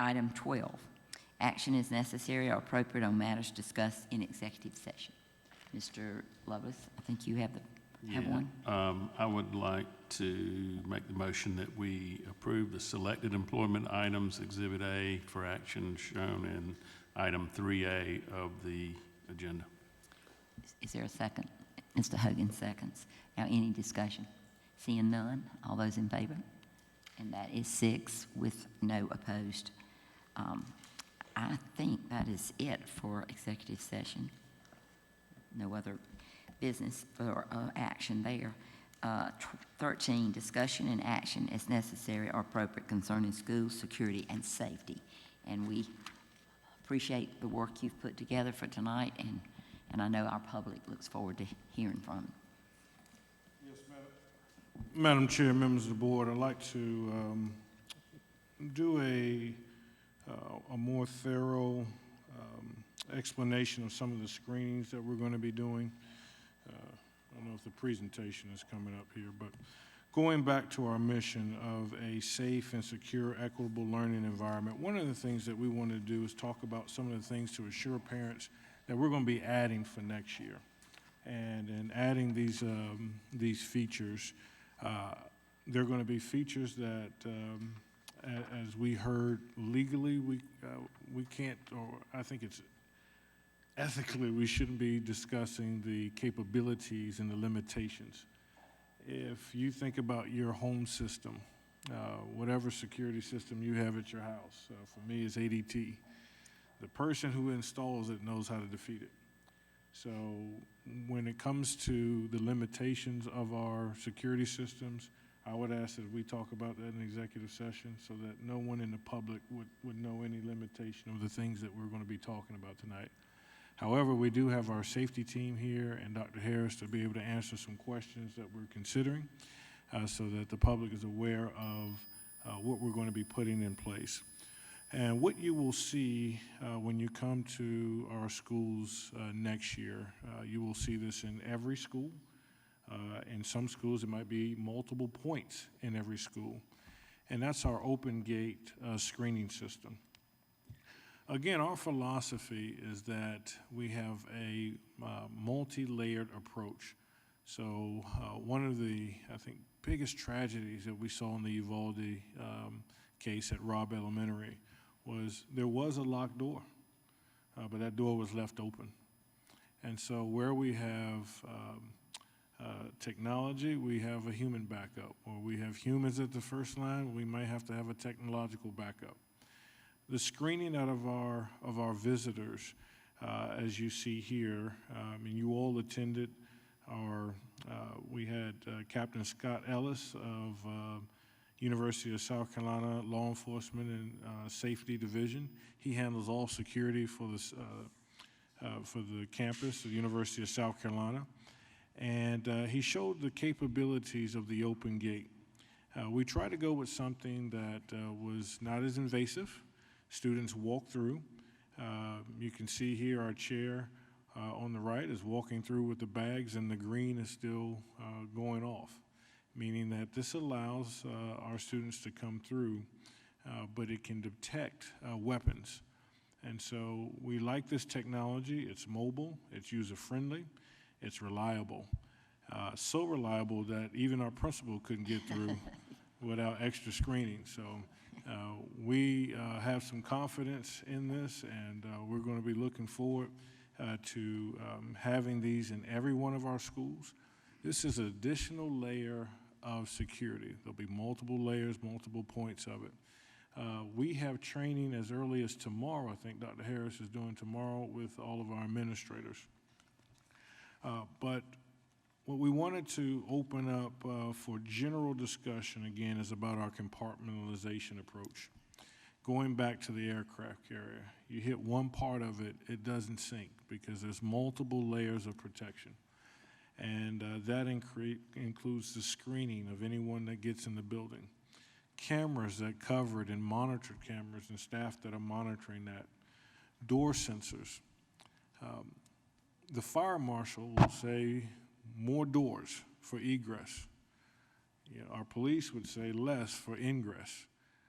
Item 12, action is necessary or appropriate on matters discussed in executive session. Mr. Lovelace, I think you have one. I would like to make the motion that we approve the selected employment items, Exhibit A, for action shown in item 3A of the agenda. Is there a second? Mr. Hogan seconds. Now, any discussion? Seeing none, all those in favor? And that is 6 with no opposed. I think that is it for executive session. No other business for action there. 13, discussion and action as necessary or appropriate concerning school security and safety. And we appreciate the work you've put together for tonight, and I know our public looks forward to hearing from you. Yes, Madam Chair, members of the board, I'd like to do a more thorough explanation of some of the screenings that we're going to be doing. I don't know if the presentation is coming up here, but going back to our mission of a safe and secure, equitable learning environment, one of the things that we want to do is talk about some of the things to assure parents that we're going to be adding for next year. And in adding these features, they're going to be features that, as we heard legally, we can't, or I think it's ethically, we shouldn't be discussing the capabilities and the limitations. If you think about your home system, whatever security system you have at your house, for me it's ADT, the person who installs it knows how to defeat it. So when it comes to the limitations of our security systems, I would ask that we talk about that in executive session so that no one in the public would know any limitation of the things that we're going to be talking about tonight. However, we do have our safety team here and Dr. Harris to be able to answer some questions that we're considering so that the public is aware of what we're going to be putting in place. And what you will see when you come to our schools next year, you will see this in every school. In some schools, it might be multiple points in every school. And that's our open gate screening system. Again, our philosophy is that we have a multi-layered approach. So one of the, I think, biggest tragedies that we saw in the Uvalde case at Robb Elementary was there was a locked door, but that door was left open. And so where we have technology, we have a human backup. Or we have humans at the first line, we might have to have a technological backup. The screening out of our visitors, as you see here, I mean, you all attended our, we had Captain Scott Ellis of University of South Carolina Law Enforcement and Safety Division. He handles all security for the campus, the University of South Carolina. And he showed the capabilities of the open gate. We tried to go with something that was not as invasive. Students walk through. You can see here our chair on the right is walking through with the bags, and the green is still going off, meaning that this allows our students to come through, but it can detect weapons. And so we like this technology. It's mobile, it's user-friendly, it's reliable. So reliable that even our principal couldn't get through without extra screening. So we have some confidence in this, and we're going to be looking forward to having these in every one of our schools. This is an additional layer of security. There'll be multiple layers, multiple points of it. We have training as early as tomorrow. I think Dr. Harris is doing tomorrow with all of our administrators. But what we wanted to open up for general discussion, again, is about our compartmentalization approach. Going back to the aircraft carrier, you hit one part of it, it doesn't sink because there's multiple layers of protection. And that includes the screening of anyone that gets in the building. Cameras that covered and monitored cameras and staff that are monitoring that. Door sensors. The fire marshal will say more doors for egress. You know, our police would say less for ingress.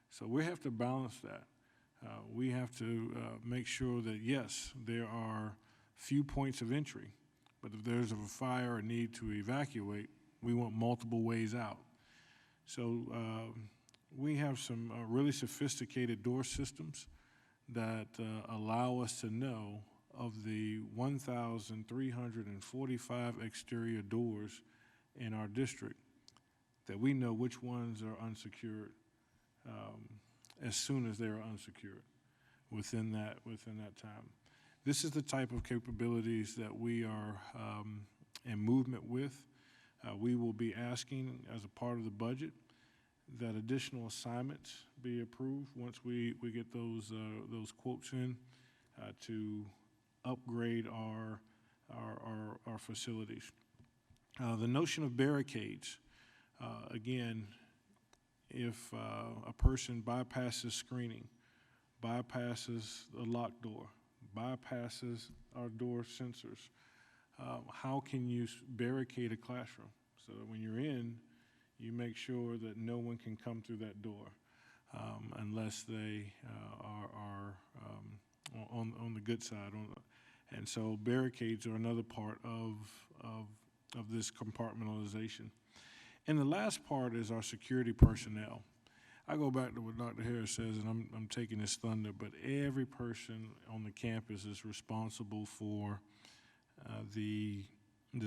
So we have to balance that. We have to make sure that, yes, there are few points of entry, but if there's a fire or need to evacuate, we want multiple ways out. So we have some really sophisticated door systems that allow us to know of the 1,345 exterior doors in our district, that we know which ones are unsecured as soon as they are unsecured within that time. This is the type of capabilities that we are in movement with. We will be asking, as a part of the budget, that additional assignments be approved once we get those quotes in to upgrade our facilities. The notion of barricades, again, if a person bypasses screening, bypasses the lock door, bypasses our door sensors, how can you barricade a classroom so that when you're in, you make sure that no one can come through that door unless they are on the good side. And so barricades are another part of this compartmentalization. And the last part is our security personnel. I go back to what Dr. Harris says, and I'm taking his thunder, but every person on the campus is responsible for the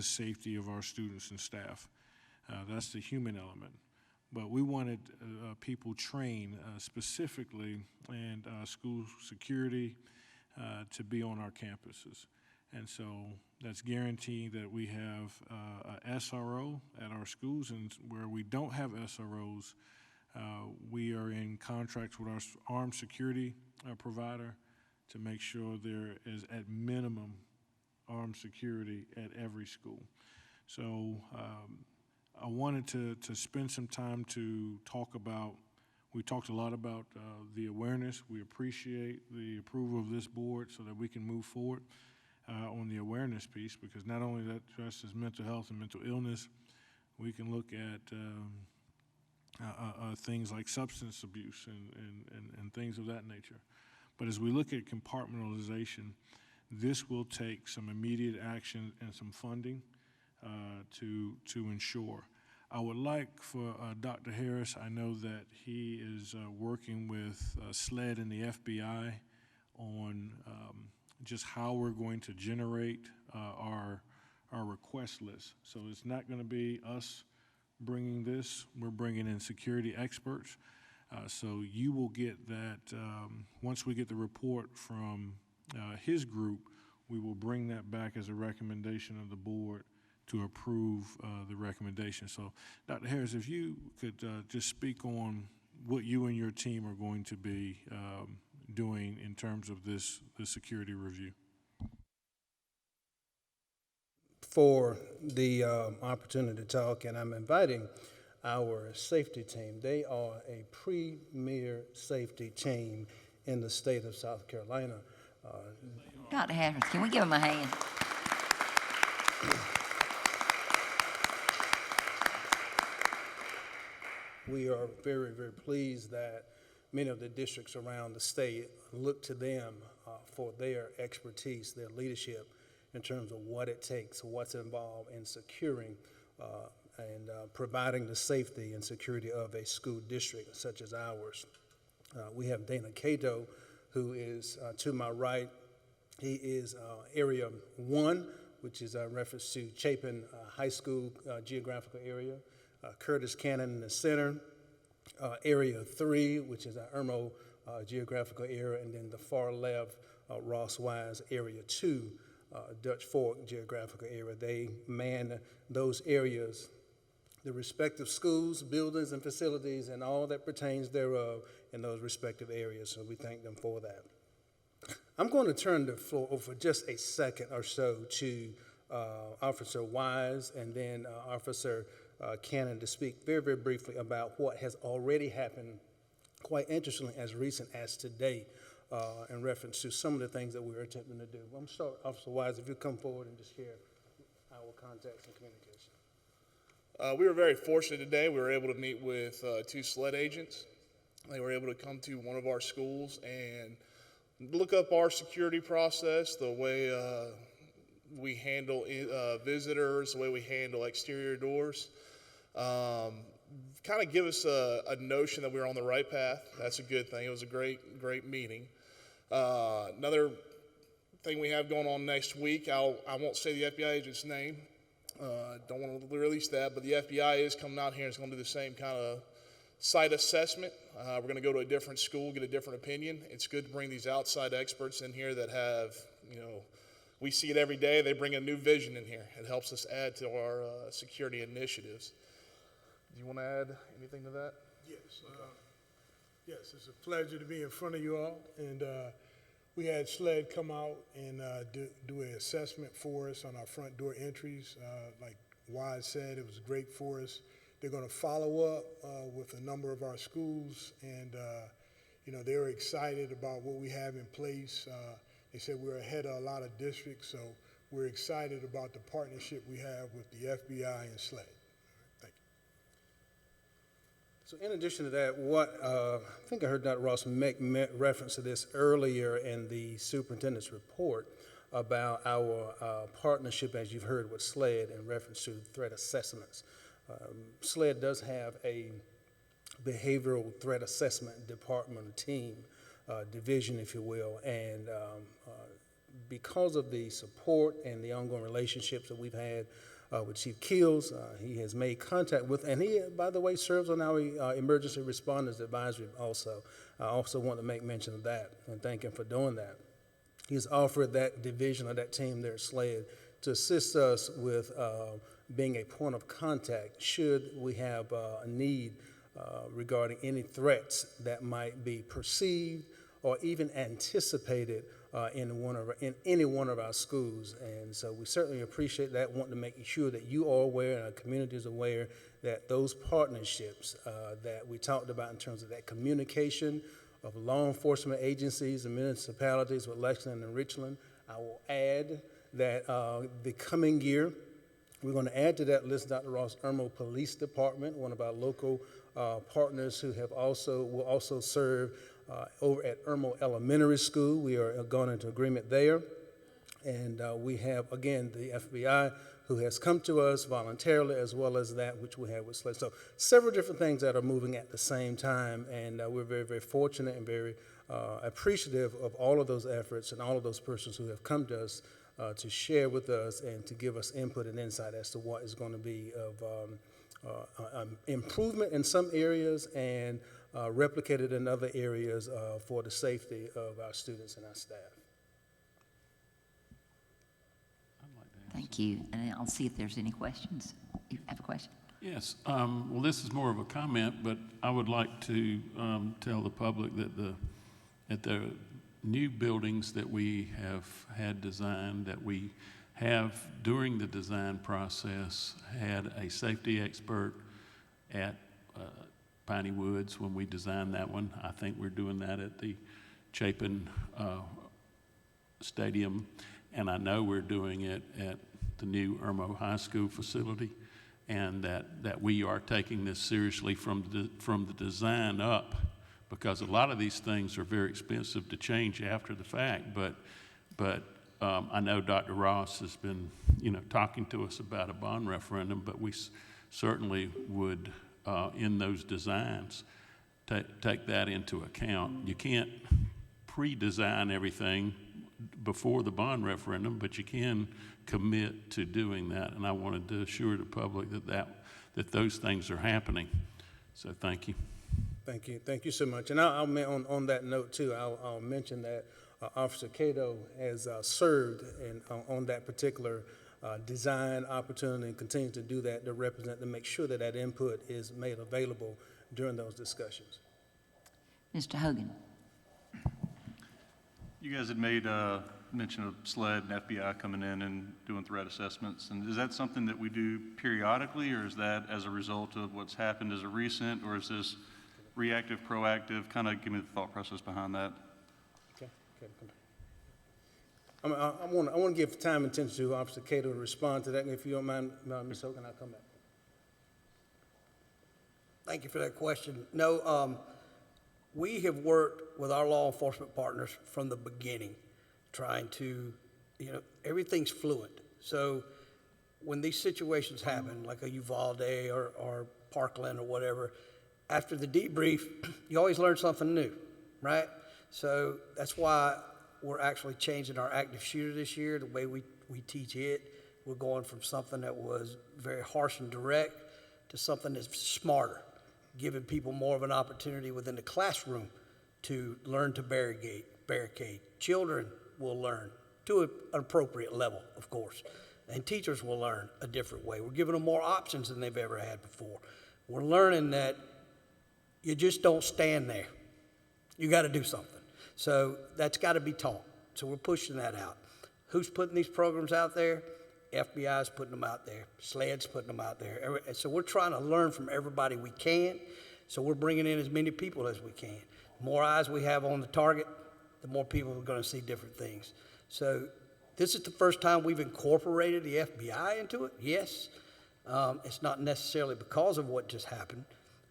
safety of our students and staff. That's the human element. But we wanted people trained specifically in school security to be on our campuses. And so that's guaranteeing that we have a SRO at our schools, and where we don't have SROs, we are in contracts with our armed security provider to make sure there is at minimum armed security at every school. So I wanted to spend some time to talk about, we talked a lot about the awareness. We appreciate the approval of this board so that we can move forward on the awareness piece, because not only that addresses mental health and mental illness, we can look at things like substance abuse and things of that nature. But as we look at compartmentalization, this will take some immediate action and some funding to ensure. I would like for Dr. Harris, I know that he is working with SLED and the FBI on just how we're going to generate our request list. So it's not going to be us bringing this, we're bringing in security experts. So you will get that, once we get the report from his group, we will bring that back as a recommendation of the board to approve the recommendation. So Dr. Harris, if you could just speak on what you and your team are going to be doing in terms of this security review. For the opportunity to talk, and I'm inviting our safety team. They are a premier safety team in the state of South Carolina. Dr. Harris, can we give him a hand? We are very, very pleased that many of the districts around the state look to them for their expertise, their leadership in terms of what it takes, what's involved in securing and providing the safety and security of a school district such as ours. We have Dana Cato, who is to my right. He is Area 1, which is a reference to Chapin High School geographical area. Curtis Cannon in the center. Area 3, which is our Irmo geographical area, and then the far left, Ross Wise Area 2, Dutch Fork geographical area. They man those areas, the respective schools, buildings, and facilities, and all that pertains thereof in those respective areas, so we thank them for that. I'm going to turn the floor over for just a second or so to Officer Wise and then Officer Cannon to speak very, very briefly about what has already happened, quite interestingly, as recent as today, in reference to some of the things that we're attempting to do. I'm going to start, Officer Wise, if you come forward and just share our contacts and communication. We were very fortunate today. We were able to meet with 2 SLED agents They were able to come to one of our schools and look up our security process, the way we handle visitors, the way we handle exterior doors. Kind of give us a notion that we were on the right path. That's a good thing. It was a great meeting. Another thing we have going on next week, I won't say the FBI agent's name. Don't want to release that, but the FBI is coming out here and is going to do the same kind of site assessment. We're going to go to a different school, get a different opinion. It's good to bring these outside experts in here that have, we see it every day. They bring a new vision in here. It helps us add to our security initiatives. Do you want to add anything to that? Yes. Yes, it's a pleasure to be in front of you all. And we had SLED come out and do an assessment for us on our front door entries. Like Wise said, it was great for us. They're going to follow up with a number of our schools, and they were excited about what we have in place. They said we're ahead of a lot of districts, so we're excited about the partnership we have with the FBI and SLED. Thank you. So in addition to that, I think I heard Dr. Ross make reference to this earlier in the superintendent's report about our partnership, as you've heard, with SLED in reference to threat assessments. SLED does have a behavioral threat assessment department team, division, if you will, and because of the support and the ongoing relationships that we've had with Chief Keels, he has made contact with, and he, by the way, serves on our emergency responders advisory also. I also want to make mention of that and thank him for doing that. He's offered that division or that team there at SLED to assist us with being a point of contact should we have a need regarding any threats that might be perceived or even anticipated in any one of our schools. And so we certainly appreciate that, wanting to make sure that you are aware and our community is aware that those partnerships that we talked about in terms of that communication of law enforcement agencies and municipalities with Lexington and Richland. I will add that the coming year, we're going to add to that list Dr. Ross Irmo Police Department, one of our local partners who will also serve over at Irmo Elementary School. We are going into agreement there. And we have, again, the FBI who has come to us voluntarily, as well as that which we have with SLED. So several different things that are moving at the same time, and we're very, very fortunate and very appreciative of all of those efforts and all of those persons who have come to us to share with us and to give us input and insight as to what is going to be of improvement in some areas and replicated in other areas for the safety of our students and our staff. Thank you. And I'll see if there's any questions. You have a question? Yes. Well, this is more of a comment, but I would like to tell the public that the new buildings that we have had designed, that we have during the design process had a safety expert at Piney Woods when we designed that one. I think we're doing that at the Chapin Stadium, and I know we're doing it at the new Irmo High School facility, and that we are taking this seriously from the design up, because a lot of these things are very expensive to change after the fact. But I know Dr. Ross has been talking to us about a bond referendum, but we certainly would in those designs take that into account. You can't pre-design everything before the bond referendum, but you can commit to doing that, and I wanted to assure the public that those things are happening. So thank you. Thank you so much. And on that note too, I'll mention that Officer Cato has served on that particular design opportunity and continues to do that to represent, to make sure that input is made available during those discussions. Mr. Hogan. You guys had made mention of SLED and FBI coming in and doing threat assessments. And is that something that we do periodically, or is that as a result of what's happened as a recent, or is this reactive, proactive? Kind of give me the thought process behind that. Okay, come back. I want to give time and attention to Officer Cato to respond to that. And if you don't mind, Ms. Hogan, I'll come back. Thank you for that question. No, we have worked with our law enforcement partners from the beginning, trying to, everything's fluid. So when these situations happen, like a Uvalde or Parkland or whatever, after the debrief, you always learn something new, right? So that's why we're actually changing our active shooter this year, the way we teach it. We're going from something that was very harsh and direct to something that's smarter, giving people more of an opportunity within the classroom to learn to barricade. Children will learn to an appropriate level, of course, and teachers will learn a different way. We're giving them more options than they've ever had before. We're learning that you just don't stand there. You got to do something. So that's got to be taught. So we're pushing that out. Who's putting these programs out there? FBI's putting them out there. SLED's putting them out there. So we're trying to learn from everybody we can. So we're bringing in as many people as we can. The more eyes we have on the target, the more people are going to see different things. So this is the first time we've incorporated the FBI into it, yes. It's not necessarily because of what just happened,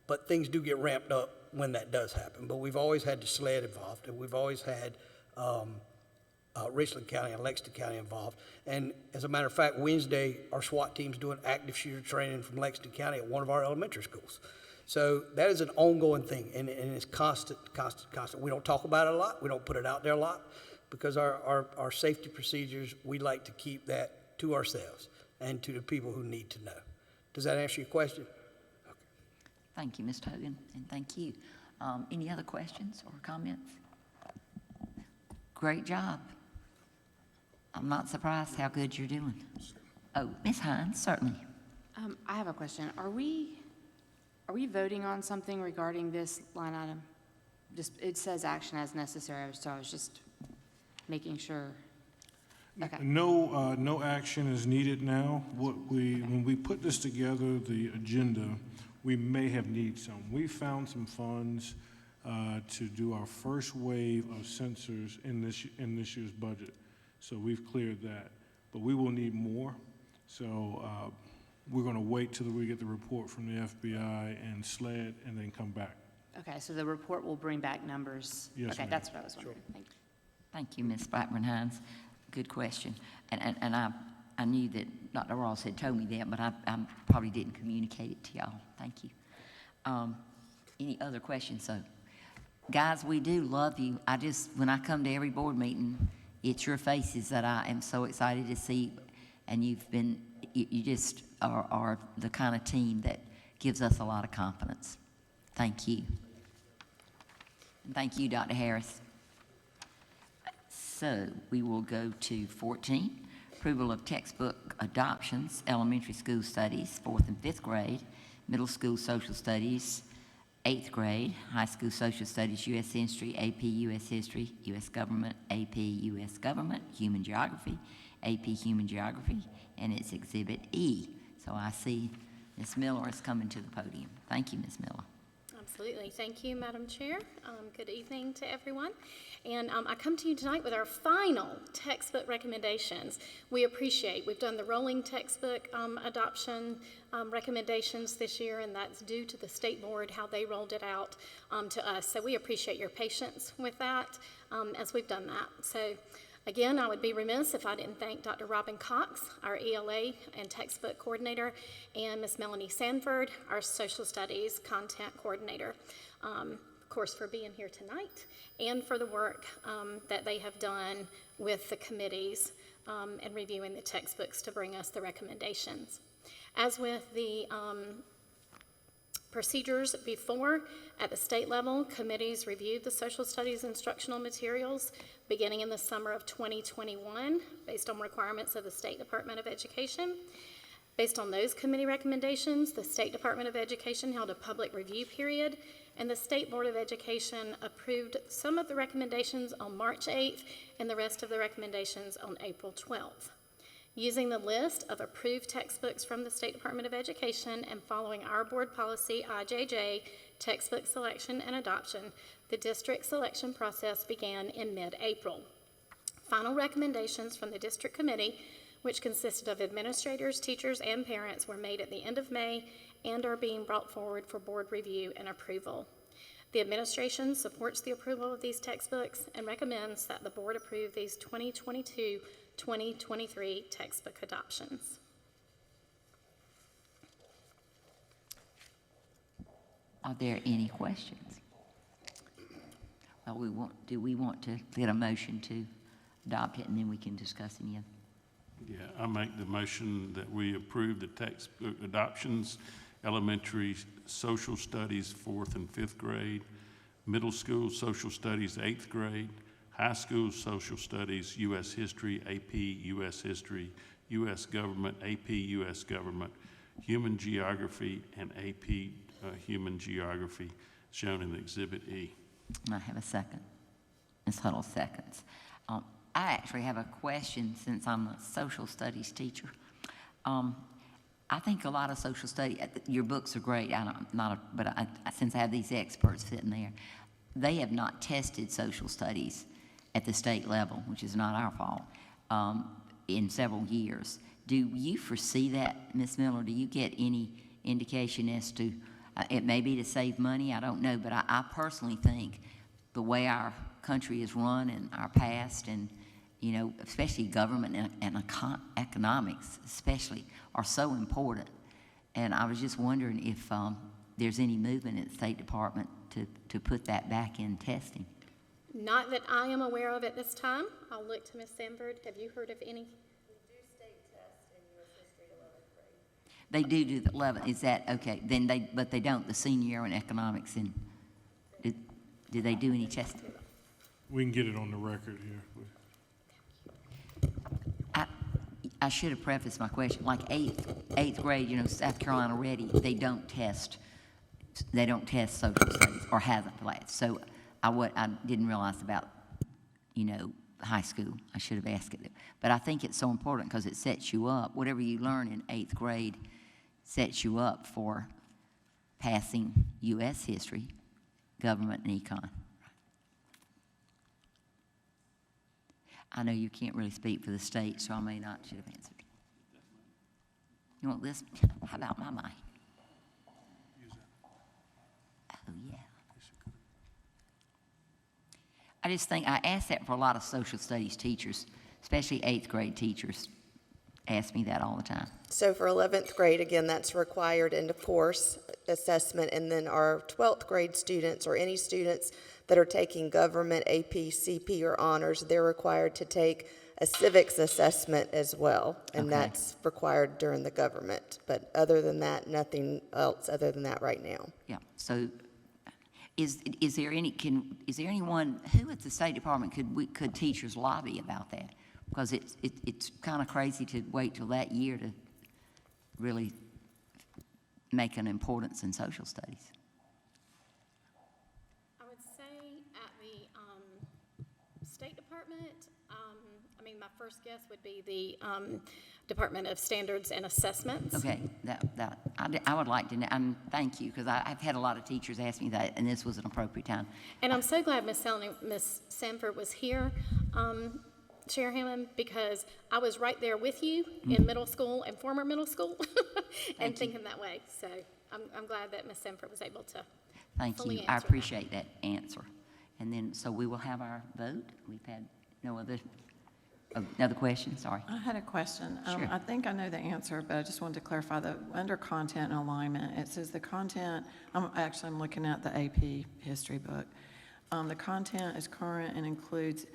but things do get ramped up when that does happen. But we've always had the SLED involved, and we've always had Richland County and Lexington County involved. And as a matter of fact, Wednesday, our SWAT team's doing active shooter training from Lexington County at one of our elementary schools. So that is an ongoing thing, and it's constant. We don't talk about it a lot. We don't put it out there a lot because our safety procedures, we like to keep that to ourselves and to the people who need to know. Does that answer your question? Okay. Thank you, Mr. Hogan, and thank you. Any other questions or comments? Great job. I'm not surprised how good you're doing. Oh, Ms. Hines, certainly. I have a question. Are we voting on something regarding this line item? It says action as necessary, so I was just making sure. Okay. No action is needed now. When we put this together, the agenda, we may have needed some. We found some funds to do our first wave of sensors in this year's budget. So we've cleared that, but we will need more. So we're going to wait till we get the report from the FBI and SLED and then come back. Okay, so the report will bring back numbers. Yes, okay, ma'am. that's what I was wondering. Thank you. Thank you, Ms. Blackburn-Hines. Good question. And I knew that Dr. Ross had told me that, but I probably didn't communicate it to y'all. Thank you. Any other questions? So, guys, we do love you. When I come to every board meeting, it's your faces that I am so excited to see, and you just are the kind of team that gives us a lot of confidence. Thank you. And thank you, Dr. Harris. So we will go to 14, approval of textbook adoptions, elementary school studies, 4th and 5th grade, middle school social studies, 8th grade, high school social studies, U.S. history, AP U.S. history, U.S. government, AP U.S. government, human geography, AP human geography, and it's Exhibit E. So I see Ms. Miller is coming to the podium. Thank you, Ms. Miller. Absolutely. Thank you, Madam Chair. Good evening to everyone. And I come to you tonight with our final textbook recommendations. We've done the rolling textbook adoption recommendations this year, and that's due to the state board, how they rolled it out to us. So we appreciate your patience with that as we've done that. So again, I would be remiss if I didn't thank Dr. Robin Cox, our ELA and textbook coordinator, and Ms. Melanie Sanford, our social studies content coordinator, of course, for being here tonight and for the work that they have done with the committees and reviewing the textbooks to bring us the recommendations. As with the procedures before, at the state level, committees reviewed the social studies instructional materials beginning in the summer of 2021 based on requirements of the State Department of Education. Based on those committee recommendations, the State Department of Education held a public review period, and the State Board of Education approved some of the recommendations on March 8th and the rest of the recommendations on April 12th. Using the list of approved textbooks from the State Department of Education and following our board policy, IJJ, textbook selection and adoption, the district selection process began in mid-April. Final recommendations from the district committee, which consisted of administrators, teachers, and parents, were made at the end of May and are being brought forward for board review and approval. The administration supports the approval of these textbooks and recommends that the board approve these 2022-2023 textbook adoptions. Are there any questions? Well, do we want to get a motion to adopt it, and then we can discuss any of it? Yeah, I make the motion that we approve the textbook adoptions, elementary social studies, 4th and 5th grade, middle school social studies, 8th grade, high school social studies, U.S. history, AP, U.S. history, U.S. government, AP, U.S. government, human geography, and AP human geography, shown in Exhibit E. I have a second. Ms. Huddle seconds. I actually have a question since I'm a social studies teacher. I think a lot of social study, your books are great, since I have these experts sitting there, they have not tested social studies at the state level, which is not our fault, in several years. Do you foresee that, Ms. Miller? Do you get any indication as to, it may be to save money, I don't know, but I personally think the way our country is run and our past and, you know, especially government and economics especially, are so important. And I was just wondering if there's any movement in the State Department to put that back in testing. Not that I am aware of at this time. I'll look to Ms. Sanford. Have you heard of any? We do state tests in U.S. history to 11th grade. They do the 11th, is that, okay, then but they don't, the senior year in economics, and do they do any testing? We can get it on the record here. I should have prefaced my question, like eighth grade, you know, South Carolina Ready, they don't test social studies, or hasn't for last. So I didn't realize about, you know, high school. I should have asked it. But I think it's so important because it sets you up. Whatever you learn in 8th grade sets you up for passing U.S. history, government, and econ. I know you can't really speak for the state, so I may not should have answered. You want this? How about my mic? Oh, yeah. I just think I ask that for a lot of social studies teachers, especially 8th grade teachers. Ask me that all the time. So for 11th grade, again, that's required end of course assessment, and then our 12th grade students or any students that are taking government, AP, CP, or honors, they're required to take a civics assessment as well, and Okay. that's required during the government. But other than that, nothing else other than that right now. Yeah. So, is there anyone who at the State Department could teachers lobby about that? Because it's kind of crazy to wait till that year to really make an importance in social studies. I would say at the State Department, my first guess would be the Department of Standards and Assessments. Okay, I would like to know, thank you, because I've had a lot of teachers ask me that, and this was an appropriate time. And I'm so glad Ms. Sanford was here, Chair Hammond, because I was right there with you in middle school and former middle school and thinking that way. So I'm glad that Ms. Sanford was able to Thank fully you. I answer appreciate that answer. And then, so we will have our vote. We've had no other question, sorry. I had a question. Sure. I think I know the answer, but I just wanted to clarify that under content and alignment, it says the content, I'm looking at the AP history book. The content is current and includes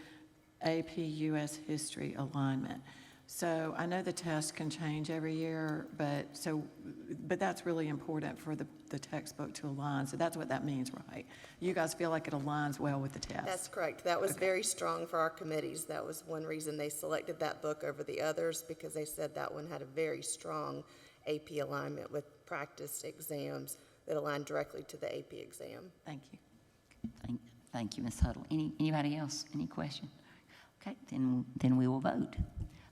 AP US history alignment. So I know the test can change every year, but that's really important for the textbook to align. So that's what that means, right? You guys feel like it aligns well with the test? That's correct. That was Okay. very strong for our committees. That was one reason they selected that book over the others, because they said that one had a very strong AP alignment with practice exams that aligned directly to the AP exam. Thank you. Thank you, Ms. Huddle. Anybody else? Any question? Okay, then we will vote.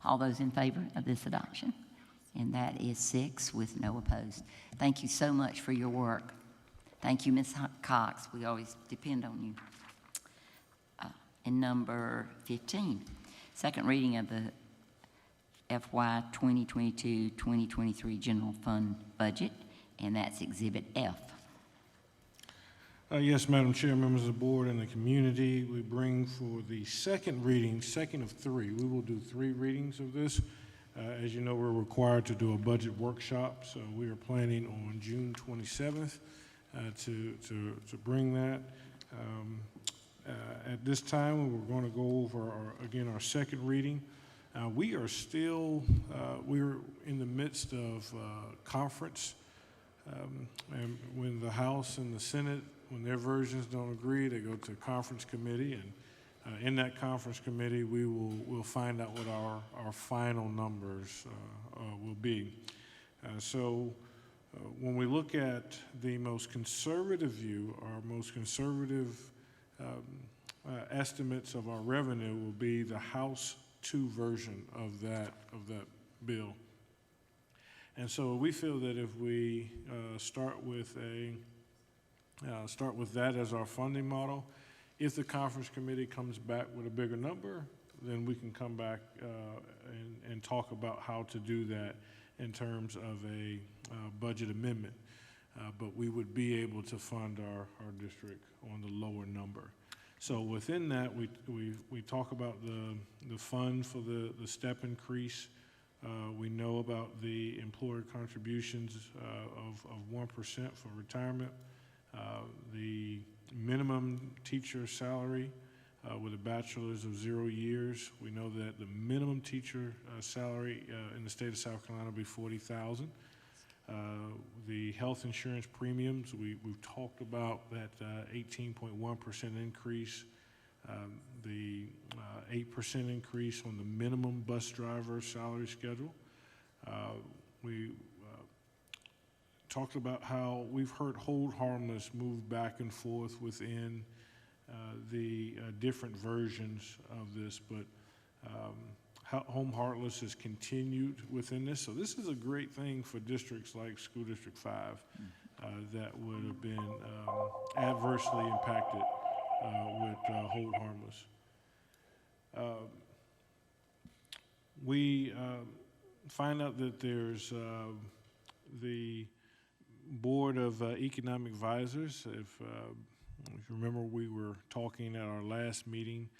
All those in favor of this adoption? And that is 6 with no opposed. Thank you so much for your work. Thank you, Ms. Cox. We always depend on you. And number 15, second reading of the FY 2022-2023 General Fund Budget, and that's Exhibit F. Yes, Madam Chair, members of the board and the community, we bring for the second reading, second of three. We will do 3 readings of this. As you know, we're required to do a budget workshop, so we are planning on June 27th to bring that. At this time, we're going to go over, our second reading. We are still, we're in the midst of conference. And when the House and the Senate, when their versions don't agree, they go to conference committee, and in that conference committee, we'll find out what our final numbers will be. So when we look at the most conservative view, our most conservative estimates of our revenue will be the House 2 version of that bill. And so we feel that if we start with that as our funding model, if the conference committee comes back with a bigger number, then we can come back and talk about how to do that in terms of a budget amendment. But we would be able to fund our district on the lower number. So within that, we talk about the fund for the step increase. We know about the employer contributions of 1% for retirement. The minimum teacher salary with a bachelor's of 0 years. We know that the minimum teacher salary in the state of South Carolina will be $40,000. The health insurance premiums, we've talked about that 18.1% increase. The 8% increase on the minimum bus driver salary schedule. We talked about how we've heard hold harmless move back and forth within the different versions of this, but home heartless has continued within this. So this is a great thing for districts like School District 5 that would have been adversely impacted with hold harmless. We find out that there's the Board of Economic Advisors. If you remember, we were talking at our last meeting,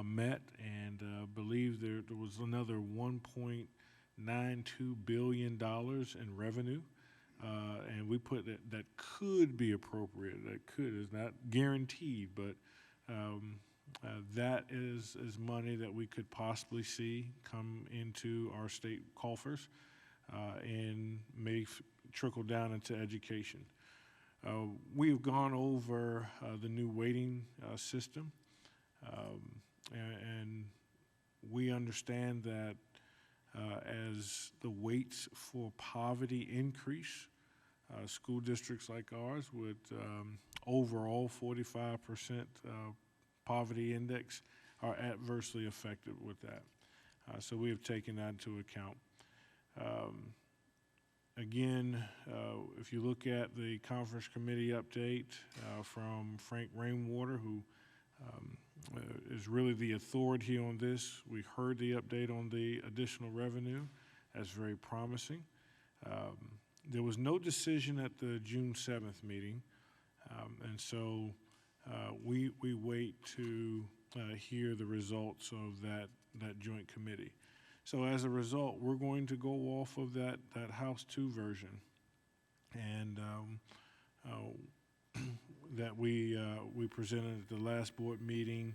met, and believe there was another $1.92 billion in revenue. And we put that could be appropriate. That could is not guaranteed, but that is money that we could possibly see come into our state coffers and may trickle down into education. We've gone over the new weighting system, and we understand that as the weights for poverty increase, school districts like ours with overall 45% poverty index are adversely affected with that. So we have taken that into account. Again, if you look at the conference committee update from Frank Rainwater, who is really the authority on this, we heard the update on the additional revenue. That's very promising. There was no decision at the June 7th meeting, and so we wait to hear the results of that joint committee. So as a result, we're going to go off of that House 2 version, and that we presented at the last board meeting.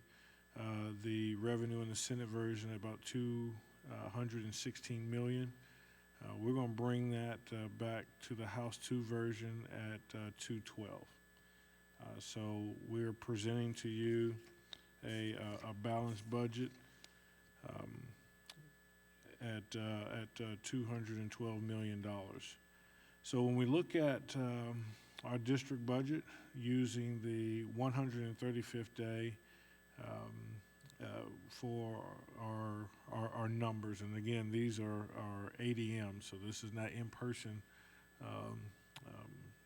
The revenue in the Senate version about $216 million. We're going to bring that back to the House 2 version at 212. So we're presenting to you a balanced budget at $212 million. So when we look at our district budget using the 135th day for our numbers, and again, these are our ADM, so this is not in-person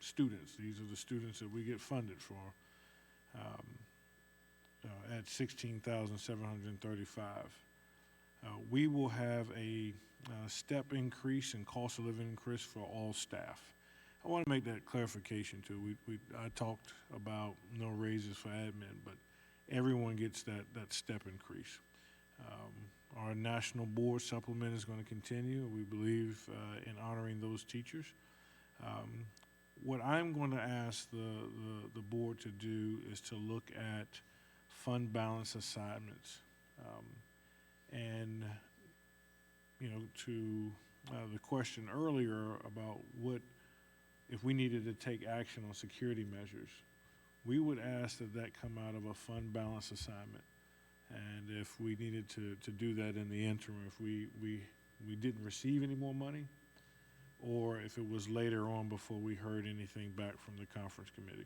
students. These are the students that we get funded for at $16,735. We will have a step increase in cost of living increase for all staff. I want to make that clarification too. I talked about no raises for admin, but everyone gets that step increase. Our national board supplement is going to continue. We believe in honoring those teachers. What I'm going to ask the board to do is to look at fund balance assignments. And, you know, to the question earlier about what, if we needed to take action on security measures, we would ask that come out of a fund balance assignment. And if we needed to do that in the interim, if we didn't receive any more money, or if it was later on before we heard anything back from the conference committee.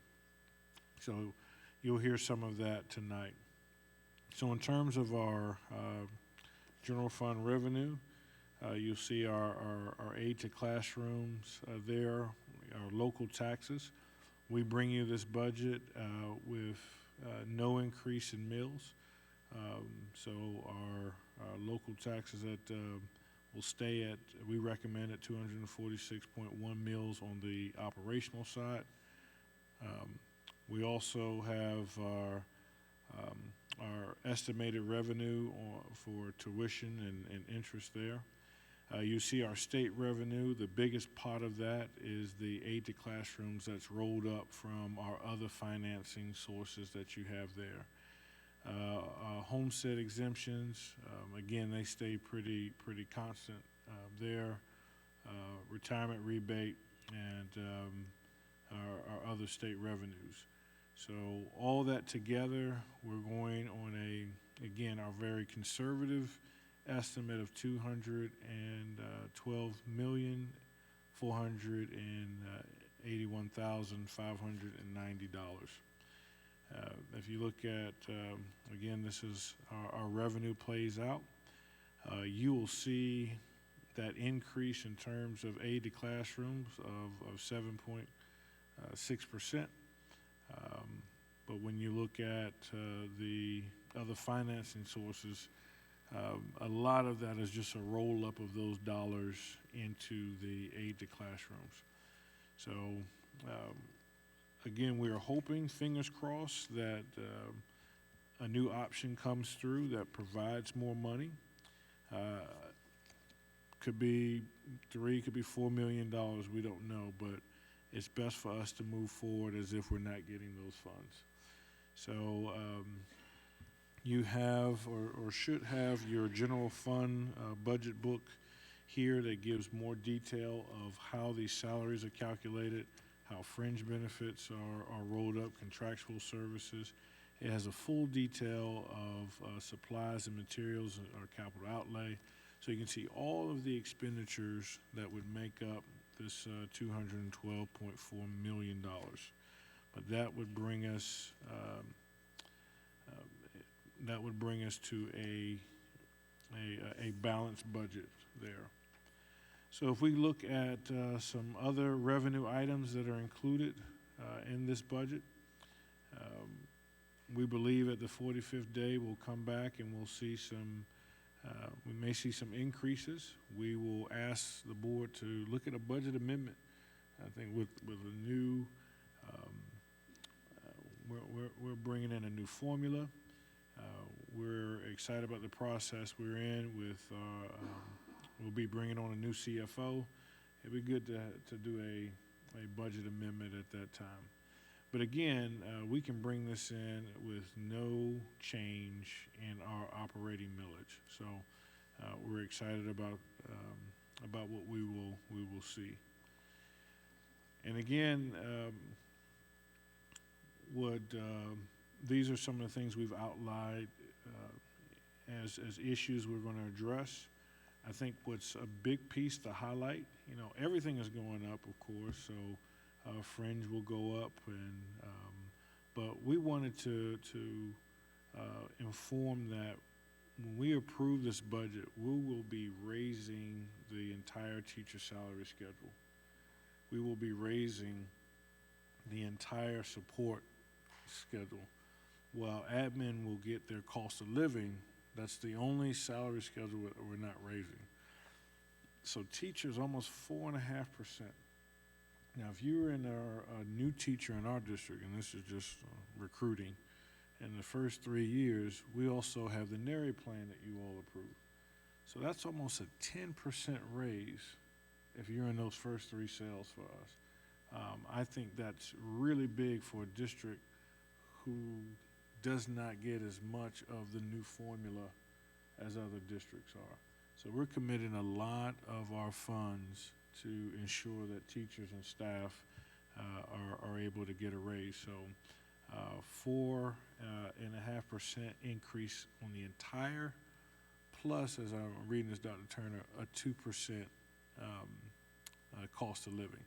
So you'll hear some of that tonight. So in terms of our general fund revenue, you'll see our aid to classrooms there, our local taxes. We bring you this budget with no increase in mills. So our local taxes that will stay at, we recommend at 246.1 mills on the operational side. We also have our estimated revenue for tuition and interest there. You see our state revenue. The biggest part of that is the aid to classrooms that's rolled up from our other financing sources that you have there. Homestead exemptions, again, they stay pretty constant there. Retirement rebate and our other state revenues. So all that together, we're going on again, our very conservative estimate of $212,481,590. If you look at, again, this is our revenue plays out, you will see that increase in terms of aid to classrooms of 7.6%. But when you look at the other financing sources, a lot of that is just a roll-up of those dollars into the aid to classrooms. So, again, we are hoping, fingers crossed, that a new option comes through that provides more money. Could be $3, could be $4 million, we don't know, but it's best for us to move forward as if we're not getting those funds. So you have or should have your general fund budget book here that gives more detail of how these salaries are calculated, how fringe benefits are rolled up, contractual services. It has a full detail of supplies and materials, our capital outlay. So you can see all of the expenditures that would make up this $212.4 million. But that would bring us to a balanced budget there. So if we look at some other revenue items that are included in this budget, we believe at the 45th day we'll come back and we'll see we may see some increases. We will ask the board to look at a budget amendment. I think with a new, we're bringing in a new formula. We're excited about the process we're in with, we'll be bringing on a new CFO. It'd be good to do a budget amendment at that time. But again, we can bring this in with no change in our operating millage. So we're excited about what we will see. And again, these are some of the things we've outlined as issues we're going to address. I think what's a big piece to highlight, everything is going up, of course, so fringe will go up, but we wanted to inform that when we approve this budget, we will be raising the entire teacher salary schedule. We will be raising the entire support schedule. While admin will get their cost of living, that's the only salary schedule that we're not raising. So teachers, almost 4.5%. Now, if you're a new teacher in our district, and this is just recruiting, in the first 3 years, we also have the NARI plan that you all approve. So that's almost a 10% raise if you're in those first 3 sales for us. I think that's really big for a district who does not get as much of the new formula as other districts are. So we're committing a lot of our funds to ensure that teachers and staff are able to get a raise. So 4.5% increase on the entire, plus, as I'm reading this, Dr. Turner, a 2% cost of living.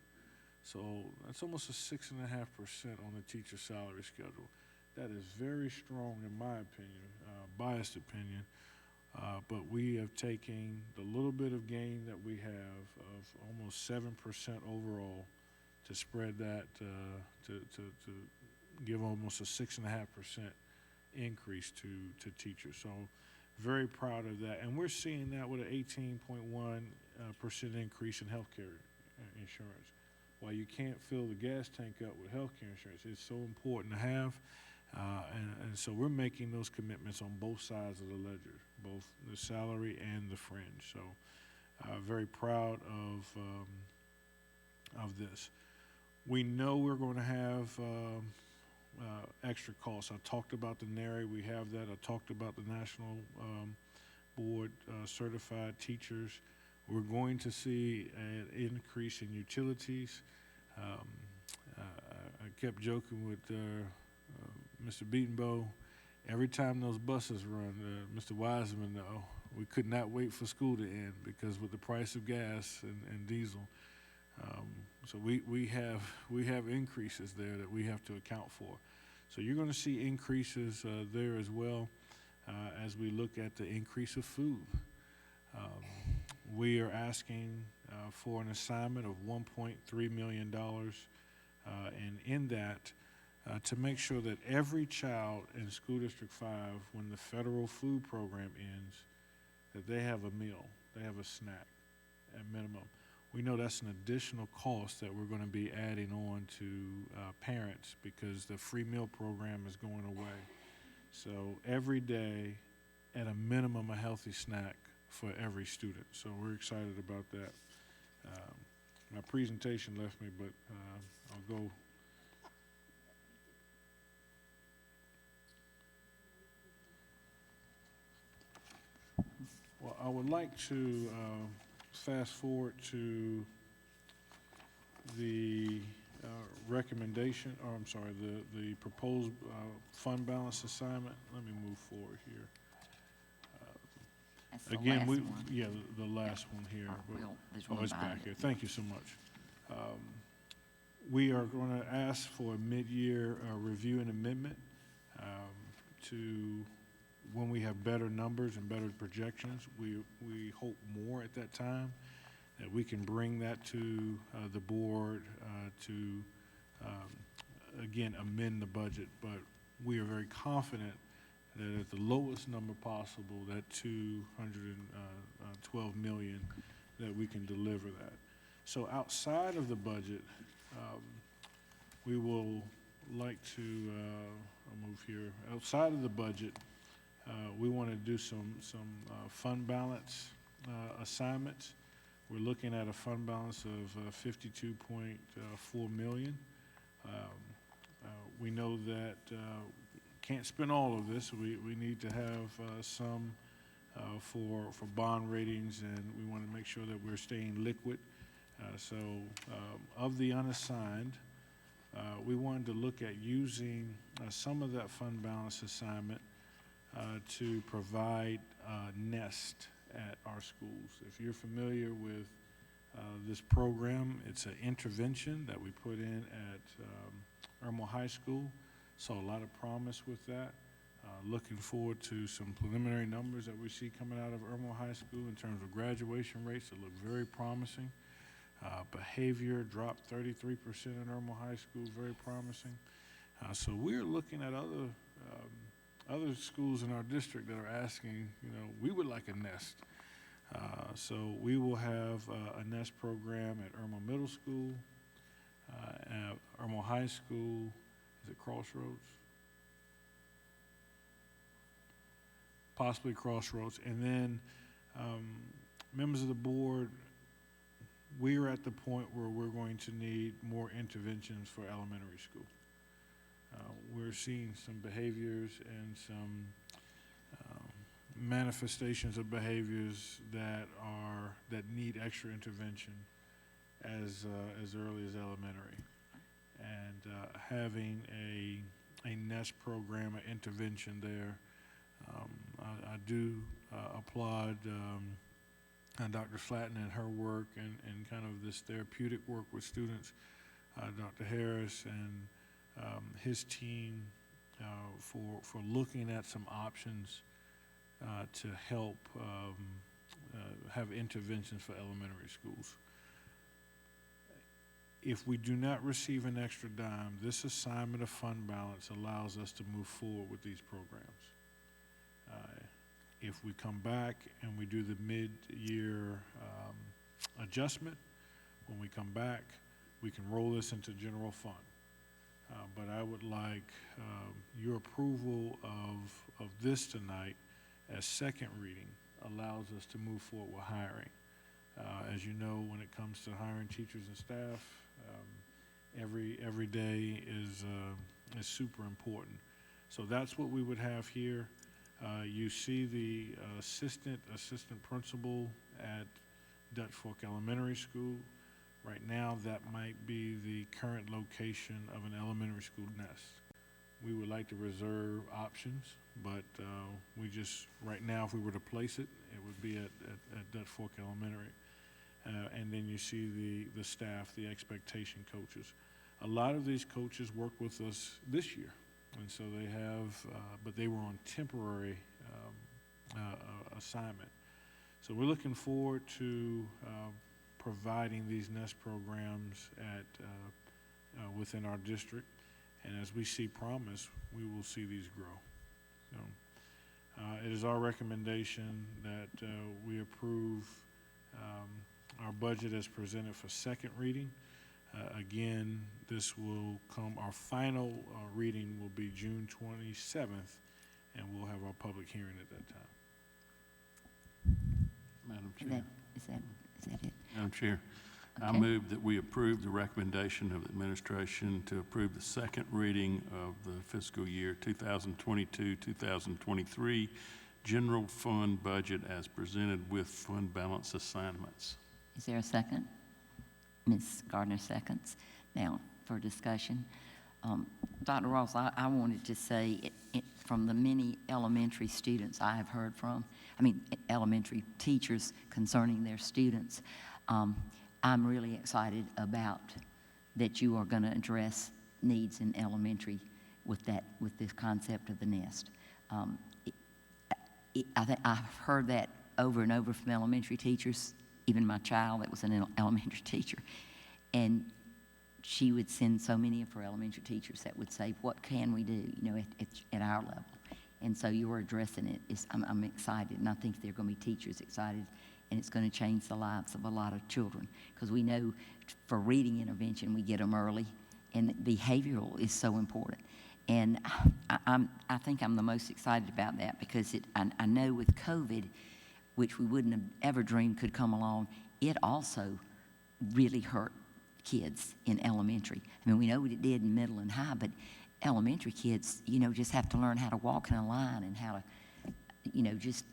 So that's almost a 6.5% on the teacher salary schedule. That is very strong in my opinion, biased opinion. But we have taken the little bit of gain that we have of almost 7% overall to spread that to give almost a 6.5% increase to teachers. So very proud of that. And we're seeing that with an 18.1% increase in healthcare insurance. While you can't fill the gas tank up with healthcare insurance, it's so important to have. And so we're making those commitments on both sides of the ledger, both the salary and the fringe. So very proud of this. We know we're going to have extra costs. I talked about the NARI. We have that. I talked about the National Board certified teachers. We're going to see an increase in utilities. I kept joking with Mr. Beatonbow. Every time those buses run, Mr. Wiseman, we could not wait for school to end because with the price of gas and diesel. So we have increases there that we have to account for. So you're going to see increases there as well as we look at the increase of food. We are asking for an assignment of $1.3 million, and in that, to make sure that every child in School District 5, when the federal food program ends, that they have a meal, they have a snack at minimum. We know that's an additional cost that we're going to be adding on to parents because the free meal program is going away. So every day, at a minimum, a healthy snack for every student. So we're excited about that. My presentation left me, but I'll go. Well, I would like to fast forward to the recommendation, or I'm sorry, the proposed fund balance assignment. Let me move forward here. That's the Again, last one. yeah, the last one here. There's Oh, one it's behind back it. here. Thank you so much. We are going to ask for a mid-year review and amendment to when we have better numbers and better projections. We hope more at that time, that we can bring that to the board to, again, amend the budget. But we are very confident that at the lowest number possible, that $212 million, that we can deliver that. So outside of the budget, we will like to, I'll move here, outside of the budget, we want to do some fund balance assignments. We're looking at a fund balance of $52.4 million. We know that can't spend all of this. We need to have some for bond ratings, and we want to make sure that we're staying liquid. So of the unassigned, we wanted to look at using some of that fund balance assignment to provide NEST at our schools. If you're familiar with this program, it's an intervention that we put in at Irma High School. Saw a lot of promise with that. Looking forward to some preliminary numbers that we see coming out of Irma High School in terms of graduation rates that look very promising. Behavior dropped 33% in Irma High School, very promising. So we're looking at other schools in our district that are asking, we would like a NEST. So we will have a NEST program at Irma Middle School. Irmo High School, is it Crossroads? Possibly Crossroads. And then, members of the board, we are at the point where we're going to need more interventions for elementary school. We're seeing some behaviors and some manifestations of behaviors that need extra intervention as early as elementary. And having a NEST program, an intervention there, I do applaud Dr. Slatton and her work and kind of this therapeutic work with students, Dr. Harris and his team for looking at some options to help have interventions for elementary schools. If we do not receive an extra dime, this assignment of fund balance allows us to move forward with these programs. If we come back and we do the mid-year adjustment, when we come back, we can roll this into general fund. But I would like your approval of this tonight as second reading allows us to move forward with hiring. As you know, when it comes to hiring teachers and staff, every day is super important. So that's what we would have here. You see the assistant principal at Dutch Fork Elementary School. Right now, that might be the current location of an elementary school nest. We would like to reserve options, but we just, right now, if we were to place it, it would be at Dutch Fork Elementary. And then you see the staff, the expectation coaches. A lot of these coaches work with us this year, and so they have, but they were on temporary assignment. So we're looking forward to providing these NEST programs within our district, and as we see promise, we will see these grow. So, it is our recommendation that we approve our budget as presented for second reading. Again, this will come, our final reading will be June 27th, and we'll have our public hearing at that time. Madam Chair. Is that it? Madam Chair, I Okay. move that we approve the recommendation of the administration to approve the second reading of the fiscal year 2022-2023 general fund budget as presented with fund balance assignments. Is there a second? Ms. Gardner seconds. Now, for discussion, Dr. Ross, I wanted to say, from the many elementary students I have heard from, elementary teachers concerning their students, I'm really excited about that you are going to address needs in elementary with this concept of the nest. I've heard that over and over from elementary teachers, even my child that was an elementary teacher, and she would send so many of her elementary teachers that would say, what can we do, at our level? And so you're addressing it. I'm excited, and I think there are going to be teachers excited, and it's going to change the lives of a lot of children, because we know for reading intervention, we get them early, and behavioral is so important. And I think I'm the most excited about that, because I know with COVID, which we wouldn't have ever dreamed could come along, it also really hurt kids in elementary. We know what it did in middle and high, but elementary kids, just have to learn how to walk in a line and how to, just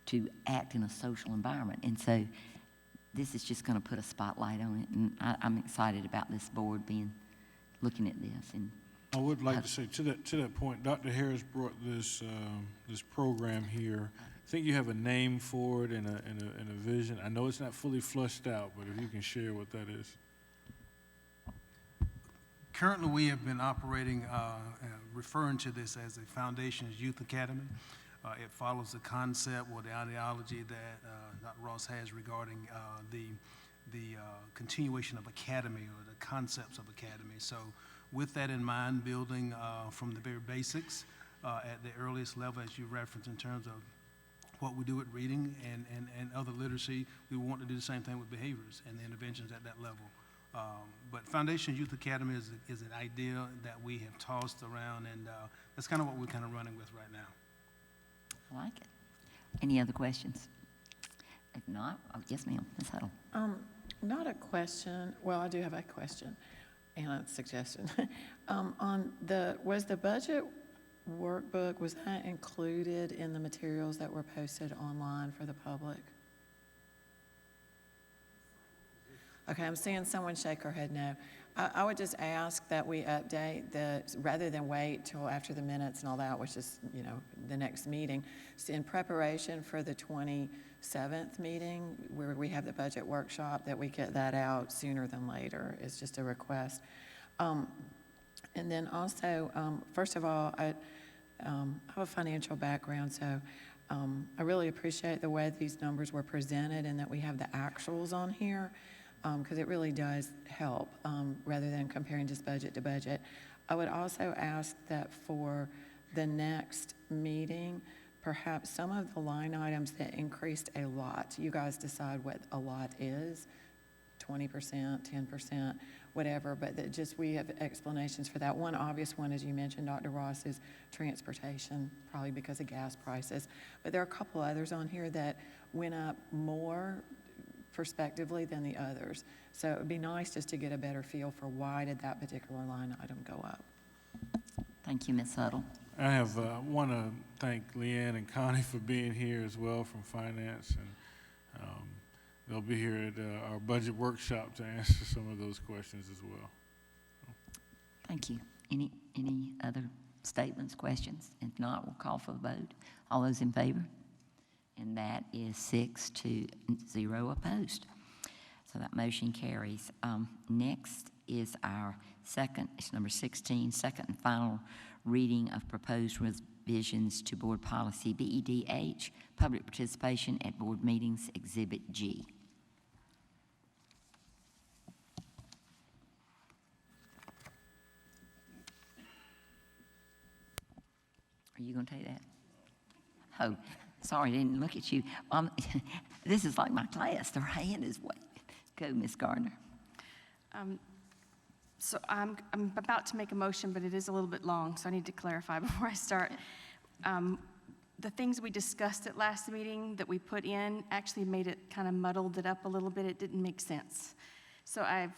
to act in a social environment. And so this is just going to put a spotlight on it, and I'm excited about this board looking at this. And I would like to say to that point, Dr. Harris brought this program here. I think you have a name for it and a vision. I know it's not fully fleshed out, but if you can share what that is. Currently, we have been operating, referring to this as the Foundations Youth Academy. It follows the concept or the ideology that Dr. Ross has regarding the continuation of academy, or the concepts of academy. So with that in mind, building from the very basics at the earliest level, as you referenced, in terms of what we do with reading and other literacy, we want to do the same thing with behaviors and the interventions at that level. But Foundation Youth Academy is an idea that we have tossed around, and that's kind of what we're kind of running with right now. I like it. Any other questions? If not, oh, yes, ma'am, Ms. Huddle. Not a question, well, I do have a question and a suggestion. Was the budget workbook, was that included in the materials that were posted online for the public? Okay, I'm seeing someone shake her head no. I would just ask that we update rather than wait till after the minutes and all that, which is, the next meeting, so in preparation for the 27th meeting, where we have the budget workshop, that we get that out sooner than later. It's just a request. And then also, first of all, I have a financial background, so I really appreciate the way these numbers were presented and that we have the actuals on here, because it really does help rather than comparing just budget to budget. I would also ask that for the next meeting, perhaps some of the line items that increased a lot, you guys decide what a lot is, 20%, 10%, whatever, but that just we have explanations for that. One obvious one, as you mentioned, Dr. Ross, is transportation, probably because of gas prices. But there are a couple others on here that went up more prospectively than the others. So it would be nice just to get a better feel for why did that particular line item go up. Thank you, Ms. Huddle. I want to thank Leanne and Connie for being here as well from Finance, and they'll be here at our budget workshop to answer some of those questions as well. Thank you. Any other statements, questions? If not, we'll call for a vote. All those in favor? And that is 6-0 opposed. So that motion carries. Next is our it's number 16, second and final reading of proposed revisions to Board Policy BEDH, Public Participation at Board Meetings, Exhibit G. Are you going to take that? Oh, sorry, I didn't look at you. This is like my class. Their hand is waving. Go, Ms. Gardner. So I'm about to make a motion, but it is a little bit long, so I need to clarify before I start. The things we discussed at last meeting that we put in actually made it kind of muddled it up a little bit. It didn't make sense. So I'm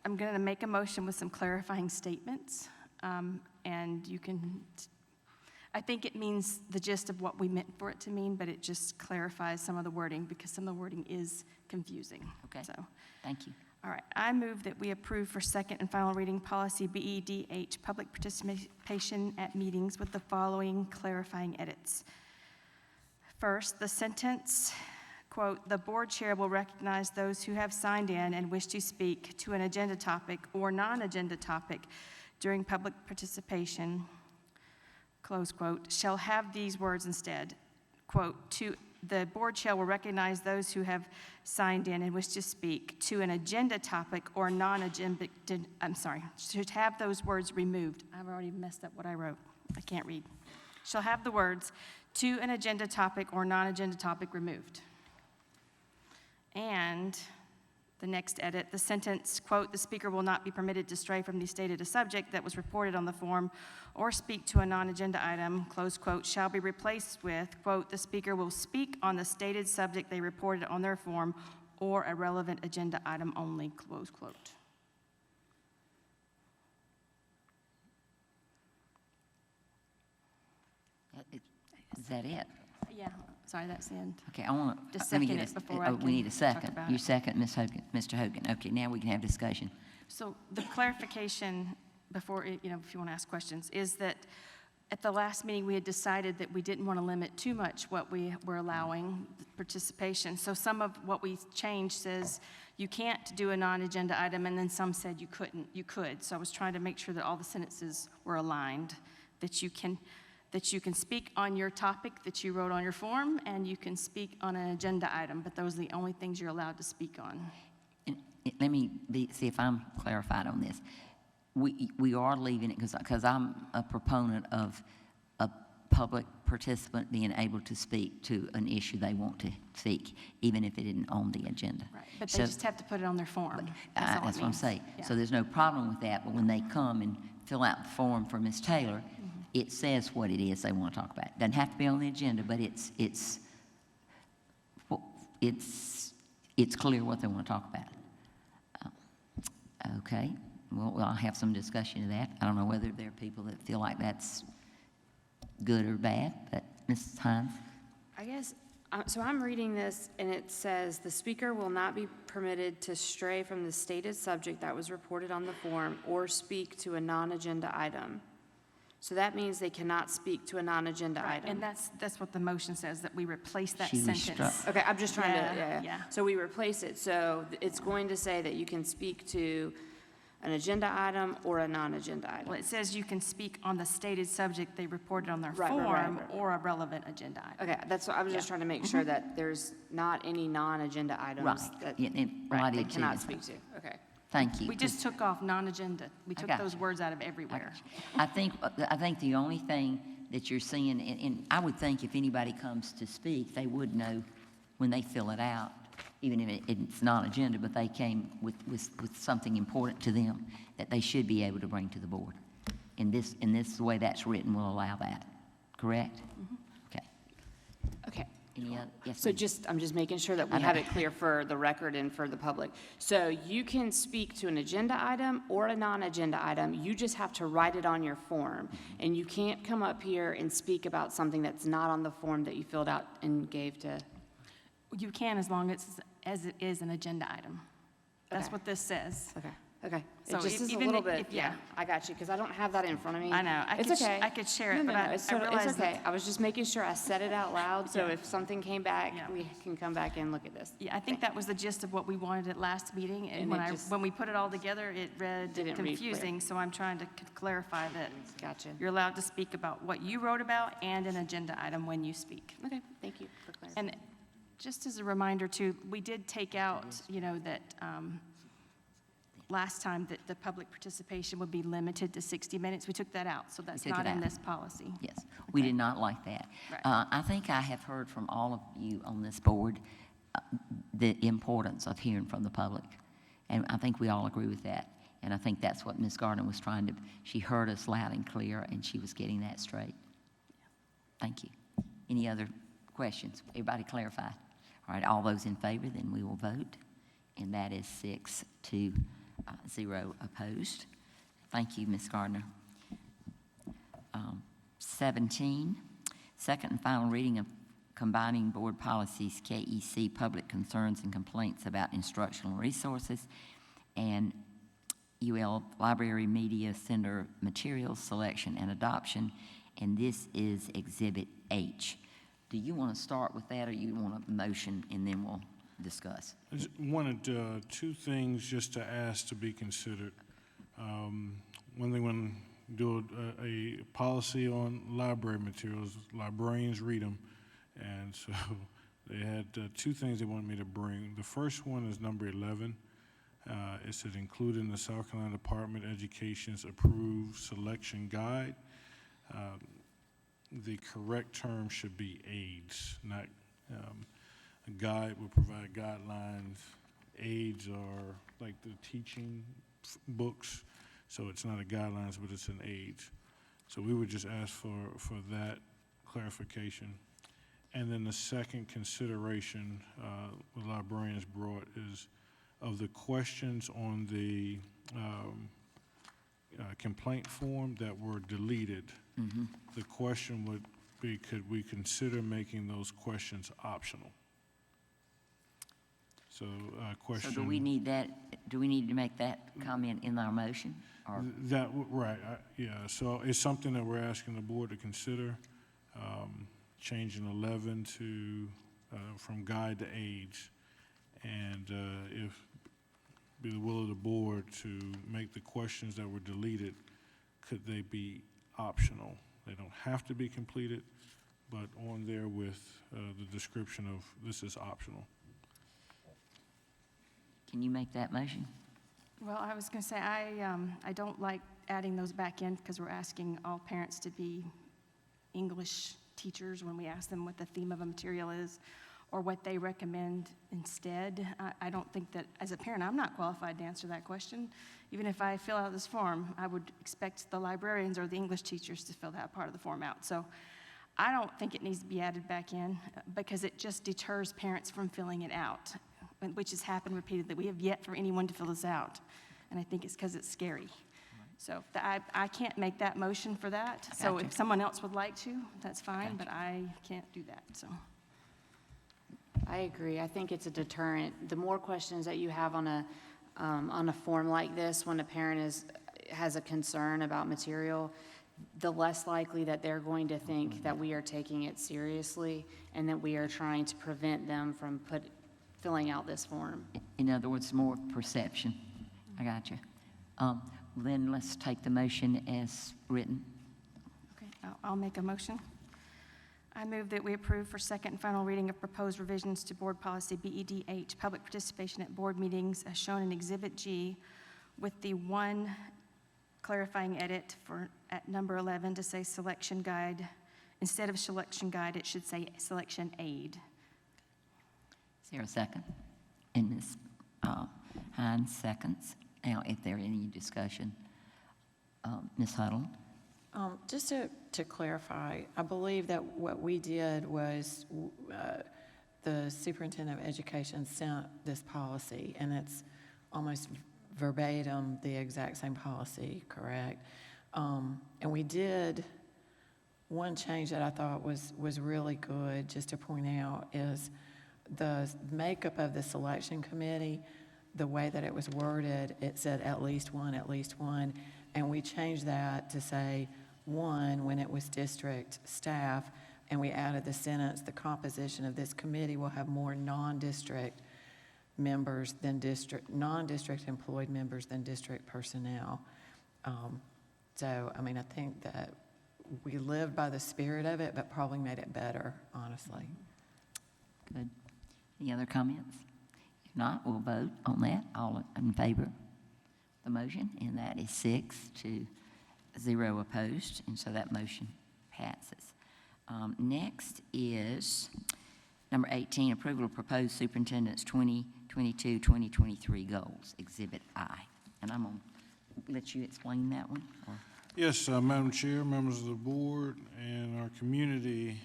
going to make a motion with some clarifying statements, and you can. I think it means the gist of what we meant for it to mean, but it just clarifies some of the wording because some of the wording is confusing. Okay. So, thank you. All right. I move that we approve for second and final reading policy BEDH, public participation at meetings, with the following clarifying edits. First, the sentence, quote, "The board chair will recognize those who have signed in and wish to speak to an agenda topic or non-agenda topic during public participation," close quote, "shall have these words instead, quote, the board chair will recognize those who have signed in and wish to speak to an agenda topic or non-agenda," should have those words removed. I've already messed up what I wrote. I can't read. "Shall have the words to an agenda topic or non-agenda topic removed." And the next edit, the sentence, quote, "The speaker will not be permitted to stray from the stated subject that was reported on the form or speak to a non-agenda item," close quote, "shall be replaced with," quote, "The speaker will speak on the stated subject they reported on their form or a relevant agenda item only," close quote. Is that it? Yeah, sorry, that's the end. Okay, I want to. Just second it before I We need a can second. talk about You it. second, Mr. Hogan. Okay, now we can have discussion. So the clarification before, if you want to ask questions, is that at the last meeting, we had decided that we didn't want to limit too much what we were allowing participation. So some of what we changed says you can't do a non-agenda item, and then some said you couldn't. You could. So I was trying to make sure that all the sentences were aligned, that you can speak on your topic that you wrote on your form, and you can speak on an agenda item, but those are the only things you're allowed to speak on. And let me see if I'm clarified on this. We are leaving it because I'm a proponent of public participant being able to speak to an issue they want to speak, even if it isn't on the agenda. Right, but they So- just have to put it on their form. That's all it That's what I'm means. saying. Yeah. So there's no problem with that, but when they come and fill out the form for Ms. Taylor, Mm-hmm. it says what it is they want to talk about. Doesn't have to be on the agenda, but it's clear what they want to talk about. Okay, well, I'll have some discussion of that. I don't know whether there are people that feel like that's good or bad, but Mrs. Hines? I guess, so I'm reading this, and it says, "The speaker will not be permitted to stray from the stated subject that was reported on the form or speak to a non-agenda item." So that means they cannot speak to a non-agenda Right, item. and that's what the motion says, that we replace that She was sentence. struck. Okay, I'm just trying to, Yeah, yeah. yeah. So we replace it, so it's going to say that you can speak to an agenda item or a non-agenda item. Well, it says you can speak on the stated subject they reported on their Right, form right, right, right. or a relevant agenda item. Okay, that's what, I was just trying to make sure that there's not any non-agenda items Right. that, Yeah, and right, I they did too. cannot speak to, okay. Thank you. We just took off non-agenda. We took got those you. words out of everywhere. I think the only thing that you're seeing, and I would think if anybody comes to speak, they would know when they fill it out, even if it's not agenda, but they came with something important to them that they should be able to bring to the board. And this, the way that's written will allow that, correct? Okay. Okay. Any other? Yes, So ma'am. I'm just making sure that I we know. have it clear for the record and for the public. So you can speak to an agenda item or a non-agenda item, you just have to write it on your form. And you can't come up here and speak about something that's not on the form that you filled out and gave to, You can as long as it is an agenda item. That's Okay. what this says. okay, okay. So It just is a even little bit, if- yeah, yeah. I got you, because I don't have that in front of me. I know. It's okay. I could share No, it, no, but no, I it's realize okay. that. I was just making sure I said it out loud, so Yeah. if something came back, Yeah. we can come back and look at this. Yeah, I think that was the gist of what we wanted at last meeting, and And when we put it all together, it read Didn't read clear. confusing, so I'm trying to clarify that Gotcha. you're allowed to speak about what you wrote about and an agenda item when you speak. Okay, thank you for clarifying. And just as a reminder too, we did take out, that last time that the public participation would be limited to 60 minutes. We took that out, so that's took not it in out. this policy. Yes, we did not like that. Right. I think I have heard from all of you on this board the importance of hearing from the public, and I think we all agree with that. And I think that's what Ms. Gardner was trying to, she heard us loud and clear, and she was getting that straight. Thank you. Any other questions? Everybody clarified? All right, all those in favor, then we will vote, and that is 6-0 opposed. Thank you, Ms. Gardner. 17, second and final reading of combining board policies, KEC, public concerns and complaints about instructional resources, and UL Library Media Center materials selection and adoption, and this is Exhibit H. Do you want to start with that, or you want a motion, and then we'll discuss? I just wanted two things just to ask to be considered. One thing, when do a policy on library materials, librarians read them, and so they had two things they wanted me to bring. The first one is number 11. It says include in the South Carolina Department of Education's approved selection guide. The correct term should be aids, not a guide will provide guidelines. Aids are like the teaching books, so it's not a guidelines, but it's an aids. So we would just ask for that clarification. And then the second consideration the librarians brought is of the questions on the complaint form that were deleted. The question would be, could we consider making those questions optional? So, question. So do we need that, do we need to make that comment in our motion? Or Right, yeah, so it's something that we're asking the board to consider, changing 11 to, from guide to aids. And if be the will of the board to make the questions that were deleted, could they be optional? They don't have to be completed, but on there with the description of this is optional. Can you make that motion? Well, I was going to say, I don't like adding those back in because we're asking all parents to be English teachers when we ask them what the theme of a material is or what they recommend instead. I don't think that, as a parent, I'm not qualified to answer that question. Even if I fill out this form, I would expect the librarians or the English teachers to fill that part of the form out. So I don't think it needs to be added back in because it just deters parents from filling it out, which has happened repeatedly. We have yet for anyone to fill this out, and I think it's because it's scary. So I can't make that motion for that. So Gotcha. if someone else would like to, that's fine, Gotcha. but I can't do that, so. I agree. I think it's a deterrent. The more questions that you have on a form like this, when a parent has a concern about material, the less likely that they're going to think that we are taking it seriously and that we are trying to prevent them from filling out this form. In other words, more perception. I got you. Then let's take the motion as written. Okay, I'll make a motion. I move that we approve for second and final reading of proposed revisions to Board Policy BEDH, public participation at board meetings as shown in Exhibit G, with the one clarifying edit at number 11 to say selection guide. Instead of selection guide, it should say selection aid. Is there a second? And Ms. Hines seconds. Now, if there any discussion, Ms. Huddle? Just to clarify, I believe that what we did was the superintendent of education sent this policy, and it's almost verbatim the exact same policy, correct? And we did, one change that I thought was really good, just to point out, is the makeup of the selection committee. The way that it was worded, it said at least one, and we changed that to say one when it was district staff, and we added the sentence, the composition of this committee will have more non-district members than non-district employed members than district personnel. So, I mean, I think that we lived by the spirit of it, but probably made it better, honestly. Good. Any other comments? If not, we'll vote on that. All in favor of the motion, and that is 6-0 opposed, and so that motion passes. Next is number 18, approval of proposed superintendent's 2022-2023 goals, Exhibit I. And I'm going to let you explain that one. Or? Yes, Madam Chair, members of the board, and our community,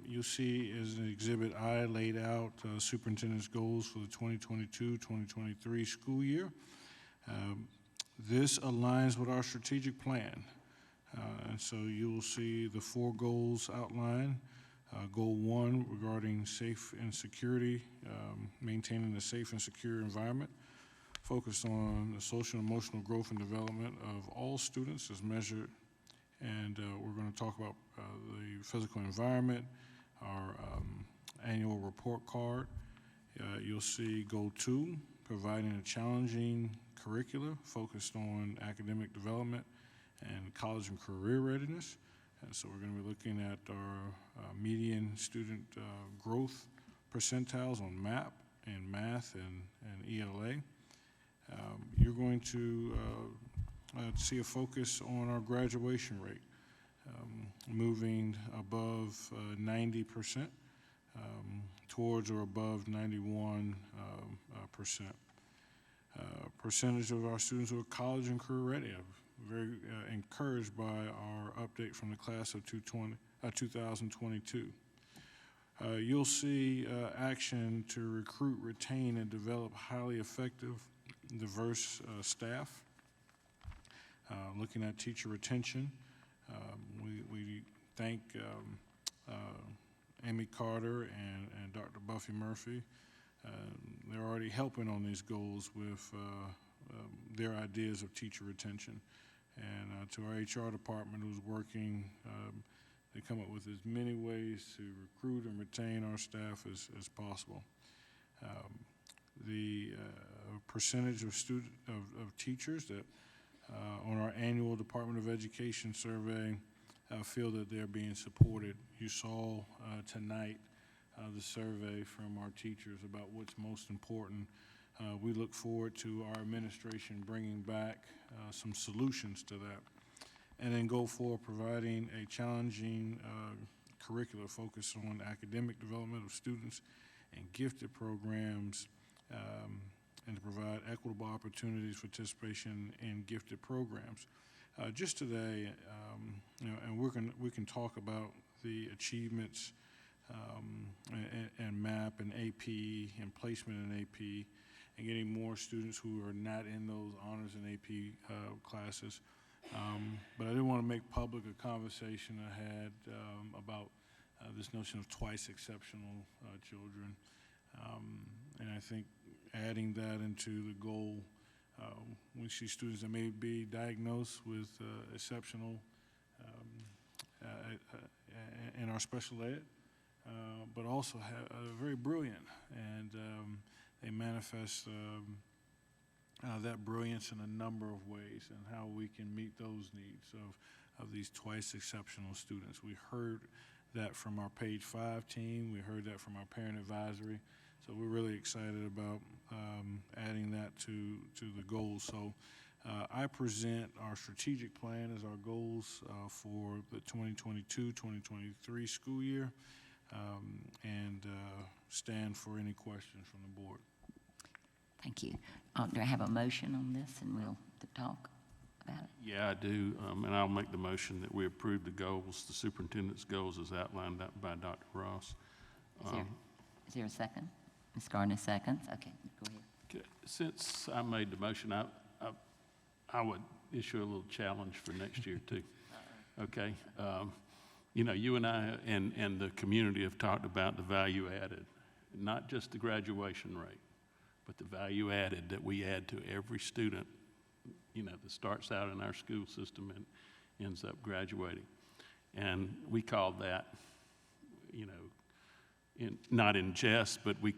you'll see as an Exhibit I laid out superintendent's goals for the 2022-2023 school year. This aligns with our strategic plan. And so you'll see the 4 goals outlined. Goal 1 regarding safe and security, maintaining a safe and secure environment, focused on the social and emotional growth and development of all students as measured. And we're going to talk about the physical environment, our annual report card. You'll see Goal 2, providing a challenging curricula focused on academic development and college and career readiness. And so we're going to be looking at our median student growth percentiles on MAP and math and ELA. You're going to see a focus on our graduation rate, moving above 90%, towards or above 91%. Percentage of our students who are college and career ready. I'm very encouraged by our update from the class of 2022. You'll see action to recruit, retain, and develop highly effective, diverse staff. Looking at teacher retention, we thank Amy Carter and Dr. Buffy Murphy. They're already helping on these goals with their ideas of teacher retention. And to our HR department who's working, they come up with as many ways to recruit and retain our staff as possible. The percentage of teachers that on our annual Department of Education survey feel that they're being supported. You saw tonight the survey from our teachers about what's most important. We look forward to our administration bringing back some solutions to that. and then go for providing a challenging curricular focus on academic development of students and gifted programs, and to provide equitable opportunities for participation in gifted programs. Just today, and we can talk about the achievements and MAP and AP and placement in AP and getting more students who are not in those honors and AP classes. But I did want to make public a conversation I had about this notion of twice exceptional children. And I think adding that into the goal, we see students that may be diagnosed with exceptional in our special ed, but also very brilliant, and they manifest that brilliance in a number of ways, and how we can meet those needs of these twice exceptional students. We heard that from our Page 5 team. We heard that from our parent advisory. So we're really excited about adding that to the goals. So I present our strategic plan as our goals for the 2022-2023 school year, and stand for any questions from the board. Thank you. Do I have a motion on this, and we'll talk about it? Yeah, I do, and I'll make the motion that we approve the goals, the superintendent's goals as outlined by Dr. Ross. Is there a second? Ms. Gardner seconds. Okay, go ahead. Okay. Since I made the motion, I would issue a little challenge for next year too. Okay, you know, you and I and the community have talked about the value added, not just the graduation rate, but the value added that we add to every student, you know, that starts out in our school system and ends up graduating. And we called that, you know, not in jest, but we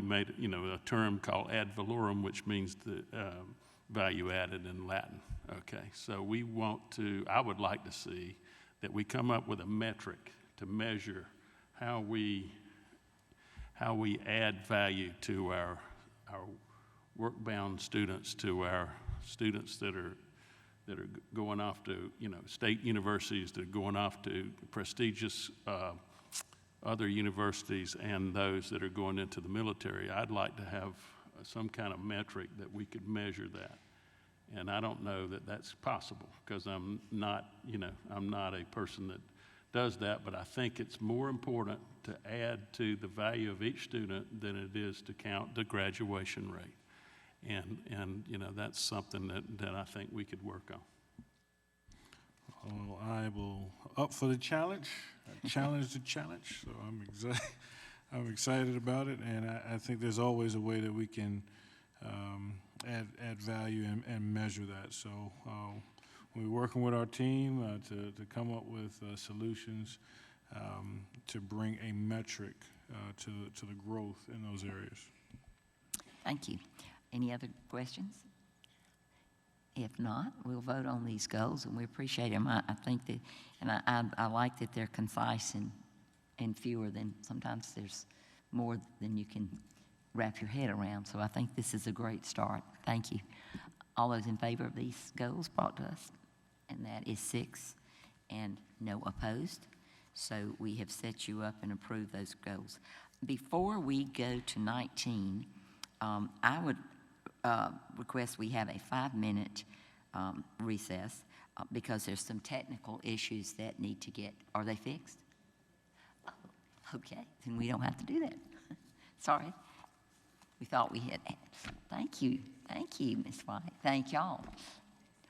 made it, you know, a term called ad valorem, which means the value added in Latin. Okay, so I would like to see that we come up with a metric to measure how we add value to our work-bound students, to our students that are going off to, you know, state universities, that are going off to prestigious other universities, and those that are going into the military. I'd like to have some kind of metric that we could measure that. And I don't know that that's possible, because I'm not a person that does that, but I think it's more important to add to the value of each student than it is to count the graduation rate. And you know, that's something that I think we could work on. Well, I will up for the challenge. Challenge the challenge. So I'm excited about it, and I think there's always a way that we can add value and measure that. So we're working with our team to come up with solutions to bring a metric to the growth in those areas. Thank you. Any other questions? If not, we'll vote on these goals, and we appreciate them. I think that, and I like that they're concise and fewer than, sometimes there's more than you can wrap your head around. So I think this is a great start. Thank you. All those in favor of these goals brought to us, and that is 6, and no opposed. So we have set you up and approved those goals. Before we go to 19, I would request we have a 5-minute recess because there's some technical issues that need to get, are they fixed? Oh, okay, then we don't have to do that. Sorry. We thought we had. Thank you, Ms. White. Thank y'all.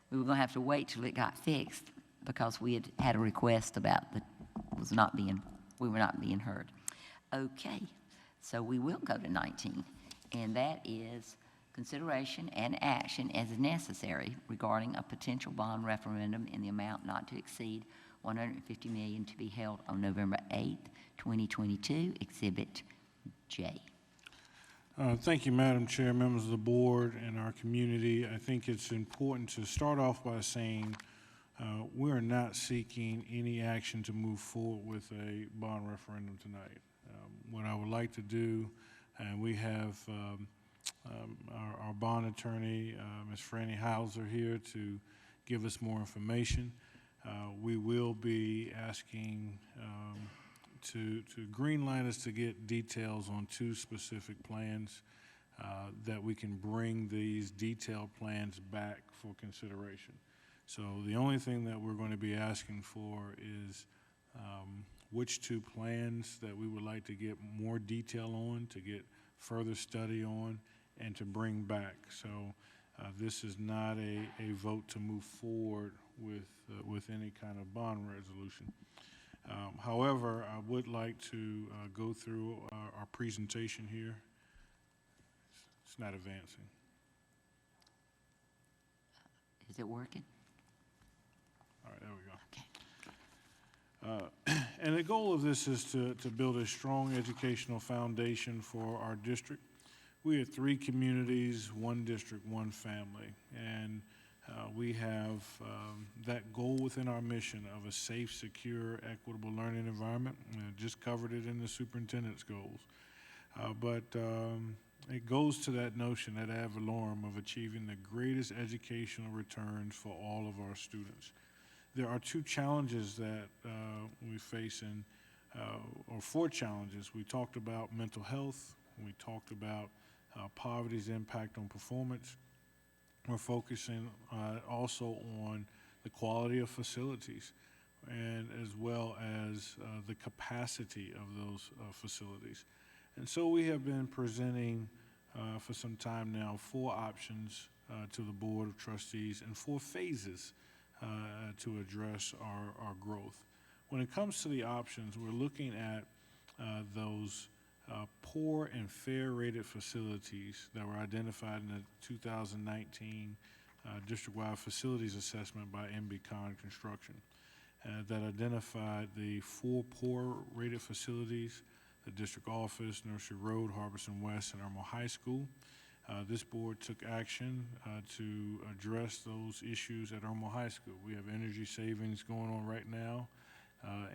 We were going to have to wait till it got fixed because we had a request about we were not being heard. Okay, so we will go to 19, and that is consideration and action as necessary regarding a potential bond referendum in the amount not to exceed $150 million to be held on November 8th, 2022, Exhibit J. Thank you, Madam Chair, members of the board, and our community. I think it's important to start off by saying we are not seeking any action to move forward with a bond referendum tonight. What I would like to do, and we have our bond attorney, Ms. Franny Hauser, here to give us more information. We will be asking to greenlight us to get details on 2 specific plans that we can bring these detailed plans back for consideration. So the only thing that we're going to be asking for is which 2 plans that we would like to get more detail on, to get further study on, and to bring back. So this is not a vote to move forward with any kind of bond resolution. However, I would like to go through our presentation here. It's not advancing. Is it working? All right, there we go. Okay. And the goal of this is to build a strong educational foundation for our district. We have 3 communities, 1 district, 1 family, and we have that goal within our mission of a safe, secure, equitable learning environment. Just covered it in the superintendent's goals. But it goes to that notion, that ad valorem of achieving the greatest educational returns for all of our students. There are 2 challenges that we face or 4 challenges. We talked about mental health. We talked about poverty's impact on performance. We're focusing also on the quality of facilities and as well as the capacity of those facilities. And so we have been presenting for some time now 4 options to the Board of Trustees and 4 phases to address our growth. When it comes to the options, we're looking at those poor and fair rated facilities that were identified in the 2019 district-wide facilities assessment by MB Construction that identified the 4 poor rated facilities: the district office, Nursery Road, Harbison West, and Irmo High School. This board took action to address those issues at Irmo High School. We have energy savings going on right now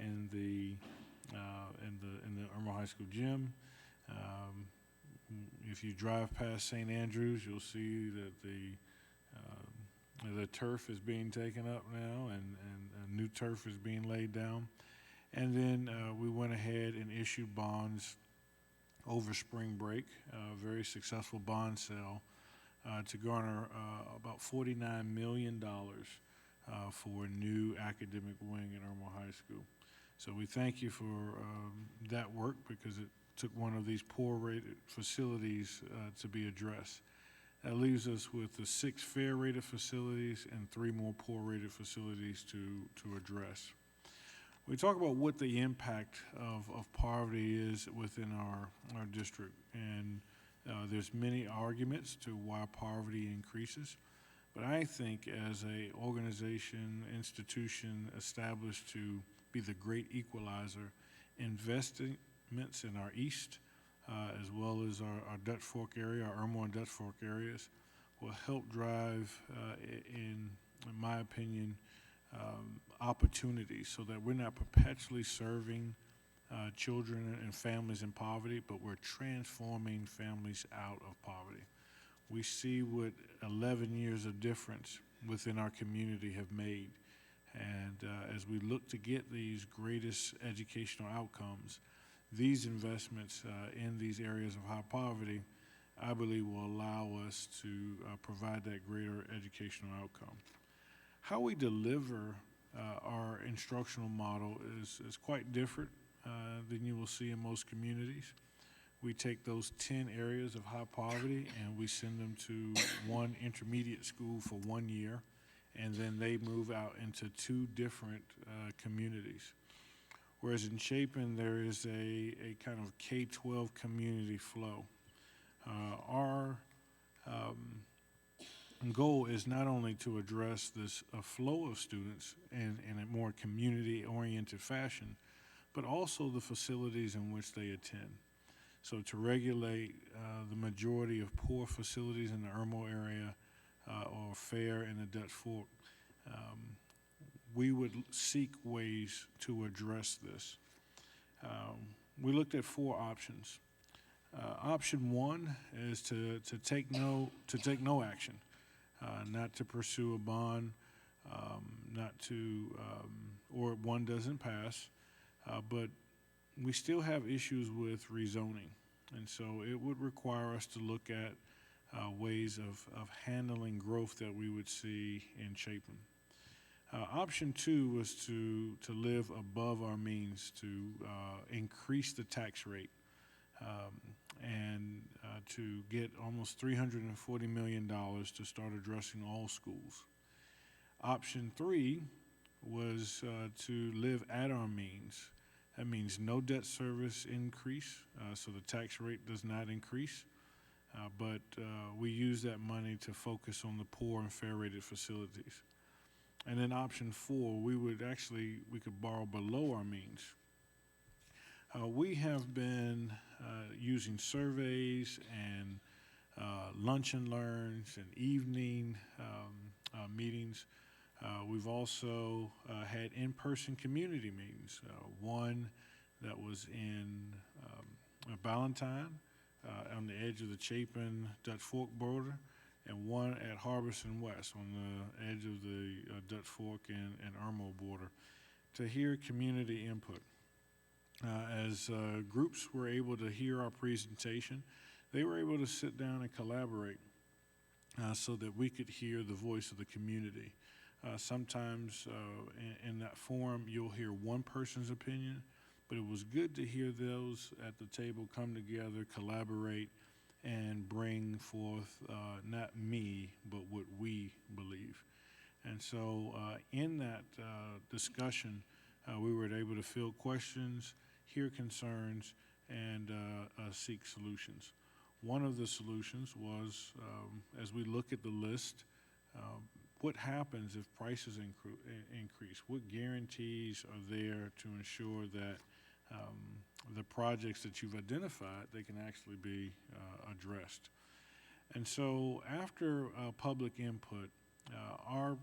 in the Irmo High School gym. If you drive past St. Andrews, you'll see that the turf is being taken up now, and new turf is being laid down. And then we went ahead and issued bonds over spring break, a very successful bond sale to garner about $49 million for a new academic wing at Irmo High School. So we thank you for that work, because it took one of these poor rated facilities to be addressed. That leaves us with the 6 fair rated facilities and 3 more poor rated facilities to address. We talk about what the impact of poverty is within our district, and there's many arguments to why poverty increases. But I think as a organization, institution established to be the great equalizer, investments in our east, as well as our Dutch Fork area, our Irmo and Dutch Fork areas, will help drive, in my opinion, opportunities, so that we're not perpetually serving children and families in poverty, but we're transforming families out of poverty. We see what 11 years of difference within our community have made. And as we look to get these greatest educational outcomes, these investments in these areas of high poverty, I believe, will allow us to provide that greater educational outcome. How we deliver our instructional model is quite different than you will see in most communities. We take those 10 areas of high poverty and we send them to one intermediate school for 1 year, and then they move out into 2 different communities. Whereas in Chapin, there is a kind of K-12 community flow. Our goal is not only to address this flow of students in a more community-oriented fashion, but also the facilities in which they attend. So to regulate the majority of poor facilities in the Irmo area or fair in the Dutch Fork, we would seek ways to address this. We looked at 4 options. Option 1 is to take no action, not to pursue a bond not to, or one doesn't pass, but we still have issues with rezoning. And so it would require us to look at ways of handling growth that we would see in Chapin. Option 2 was to live above our means, to increase the tax rate, and to get almost $340 million to start addressing all schools. Option 3 was to live at our means. That means no debt service increase, so the tax rate does not increase, but we use that money to focus on the poor and fair rated facilities. And then option 4, we could borrow below our means. We have been using surveys and lunch and learns and evening meetings. We've also had in-person community meetings. One that was in Ballantyne on the edge of the Chapin-Dutch Fork border, and one at Harbison West on the edge of the Dutch Fork and Irmo border, to hear community input. As groups were able to hear our presentation, they were able to sit down and collaborate so that we could hear the voice of the community. Sometimes in that forum, you'll hear one person's opinion, but it was good to hear those at the table come together, collaborate, and bring forth not me, but what we believe. And so in that discussion, we were able to field questions, hear concerns, and seek solutions. One of the solutions was, as we look at the list, what happens if prices increase? What guarantees are there to ensure that the projects that you've identified, they can actually be addressed? And so after public input, our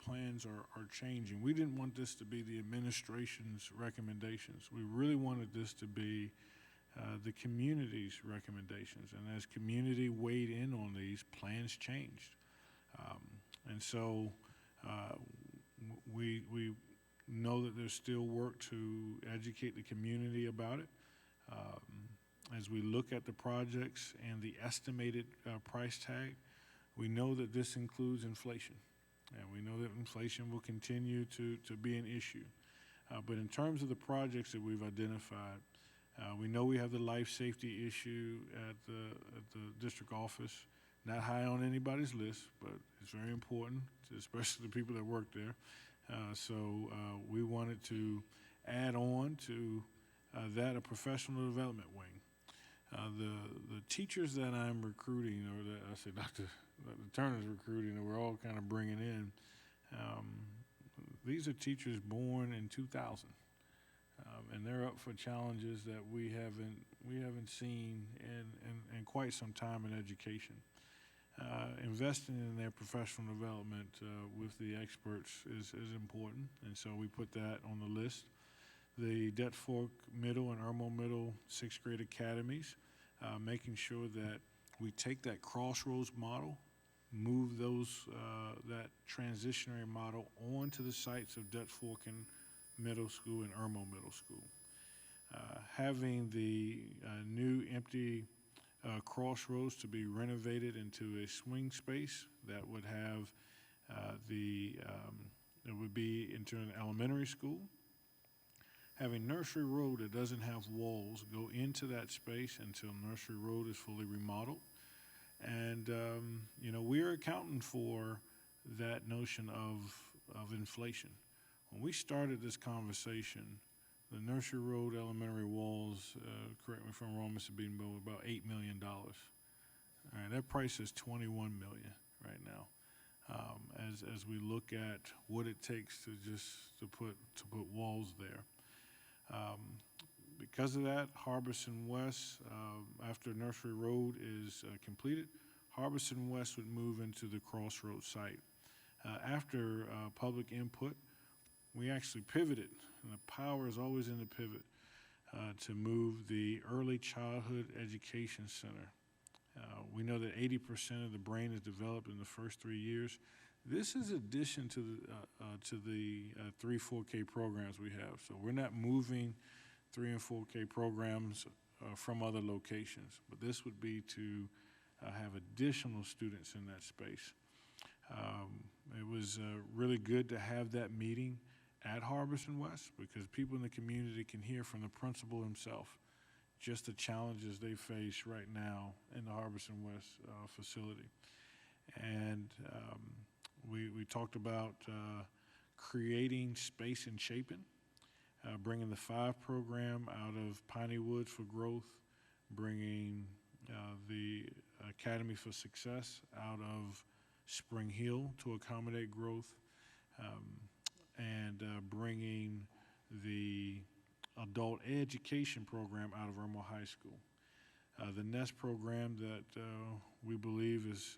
plans are changing. We didn't want this to be the administration's recommendations. We really wanted this to be the community's recommendations. And as community weighed in on these, plans changed. And so we know that there's still work to educate the community about it. As we look at the projects and the estimated price tag, we know that this includes inflation. And we know that inflation will continue to be an issue. But in terms of the projects that we've identified, we know we have the life safety issue at the district office. Not high on anybody's list, but it's very important, especially the people that work there. So we wanted to add on to that a professional development wing. The teachers that I'm recruiting, or that I say Dr. Turner's recruiting, that we're all kind of bringing in, these are teachers born in 2000, and they're up for challenges that we haven't seen in quite some time in education. Investing in their professional development with the experts is important, and so we put that on the list. The Dutch Fork Middle and Irmo Middle 6th grade academies, making sure that we take that crossroads model, move that transitionary model onto the sites of Dutch Fork and Middle School and Irmo Middle School. Having the new empty crossroads to be renovated into a swing space that would have it would be into an elementary school. Having Nursery Road that doesn't have walls go into that space until Nursery Road is fully remodeled. And we're accounting for that notion of inflation. When we started this conversation, the Nursery Road elementary walls, correct me if I'm wrong, Mr. Beatonbow, about $8 million. All right, that price is $21 million right now. As we look at what it takes to put walls there. Because of that, Harbison West, after Nursery Road is completed, Harbison West would move into the Crossroads site. After public input, we actually pivoted, and the power is always in the pivot, to move the Early Childhood Education Center. We know that 80% of the brain is developed in the first 3 years. This is addition to the 3, 4K programs we have. So we're not moving 3 and 4K programs from other locations, but this would be to have additional students in that space. It was really good to have that meeting at Harbison West because people in the community can hear from the principal himself just the challenges they face right now in the Harbison West facility. And we talked about creating space in Chapin, bringing the 5 program out of Piney Woods for growth, bringing the Academy for Success out of Spring Hill to accommodate growth, and bringing the adult education program out of Irmo High School. The NEST program that we believe has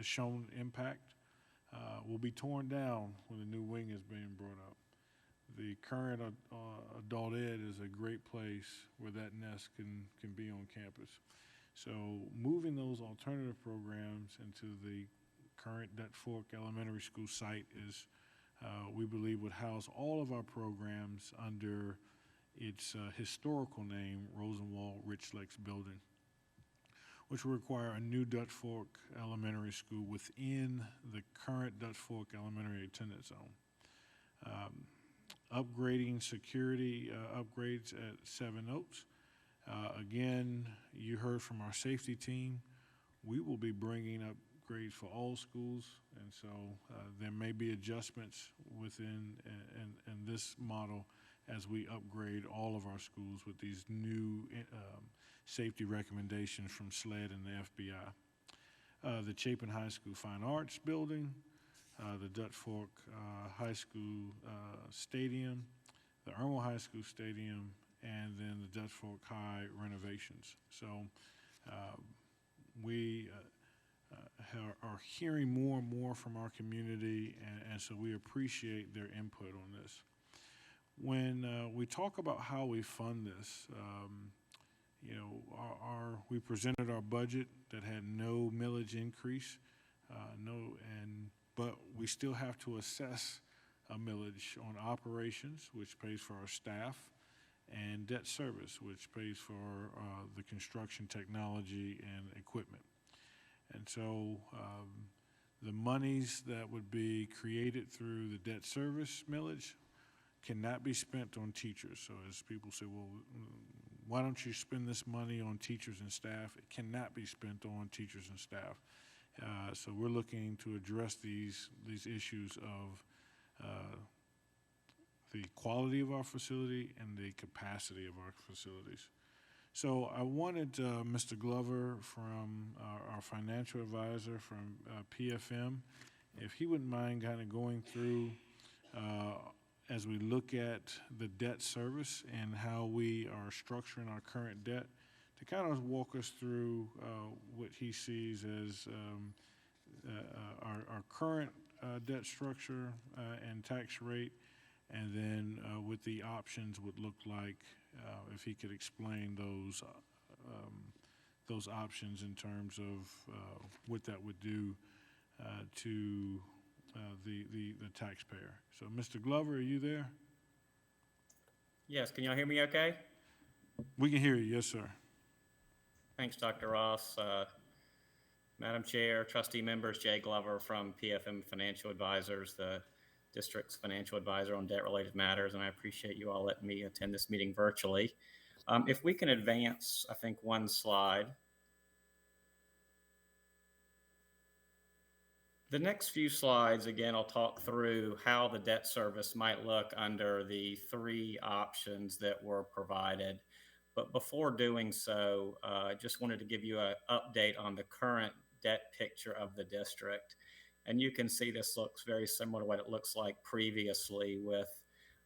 shown impact will be torn down when the new wing is being brought up. The current adult ed is a great place where that nest can be on campus. So moving those alternative programs into the current Dutch Fork Elementary School site is, we believe, would house all of our programs under its historical name, Rosenwald Rich Lakes Building, which will require a new Dutch Fork Elementary School within the current Dutch Fork Elementary attendance zone. Upgrading security upgrades at 7 Oaks. Again, you heard from our safety team. We will be bringing upgrades for all schools, and so there may be adjustments within in this model as we upgrade all of our schools with these new safety recommendations from SLED and the FBI. The Chapin High School Fine Arts Building, the Dutch Fork High School Stadium, the Irmo High School Stadium, and then the Dutch Fork High renovations. So we are hearing more and more from our community, and so we appreciate their input on this. When we talk about how we fund this, you know, we presented our budget that had no millage increase, but we still have to assess a millage on operations, which pays for our staff, and debt service, which pays for the construction technology and equipment. And so the monies that would be created through the debt service millage cannot be spent on teachers. So as people say, well, why don't you spend this money on teachers and staff? It cannot be spent on teachers and staff. So we're looking to address these issues of the quality of our facility and the capacity of our facilities. So I wanted Mr. Glover from our financial advisor from PFM, if he wouldn't mind kind of going through as we look at the debt service and how we are structuring our current debt, to kind of walk us through what he sees as our current debt structure and tax rate, and then what the options would look like, if he could explain those options in terms of what that would do to the taxpayer. So, Mr. Glover, are you there? Yes, can y'all hear me okay? We can hear you, yes, sir. Thanks, Dr. Ross. Madam Chair, trustee members, Jay Glover from PFM Financial Advisors, the district's financial advisor on debt-related matters, and I appreciate you all letting me attend this meeting virtually. If we can advance, I think, one slide. The next few slides, again, I'll talk through how the debt service might look under the 3 options that were provided. But before doing so, I just wanted to give you an update on the current debt picture of the district. And you can see this looks very similar to what it looks like previously, with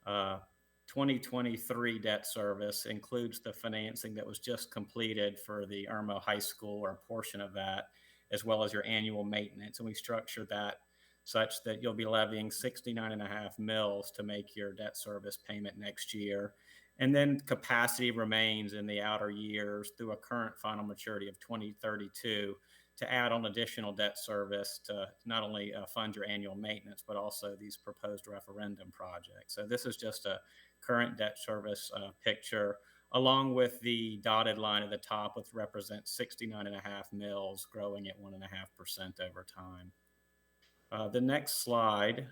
2023 debt service includes the financing that was just completed for the Irmo High School, or a portion of that, as well as your annual maintenance. And we structured that such that you'll be levying 69.5 mils to make your debt service payment next year. And then capacity remains in the outer years through a current final maturity of 2032 to add on additional debt service to not only fund your annual maintenance, but also these proposed referendum projects. So this is just a current debt service picture, along with the dotted line at the top, which represents 69.5 mils growing at 1.5% over time. The next slide,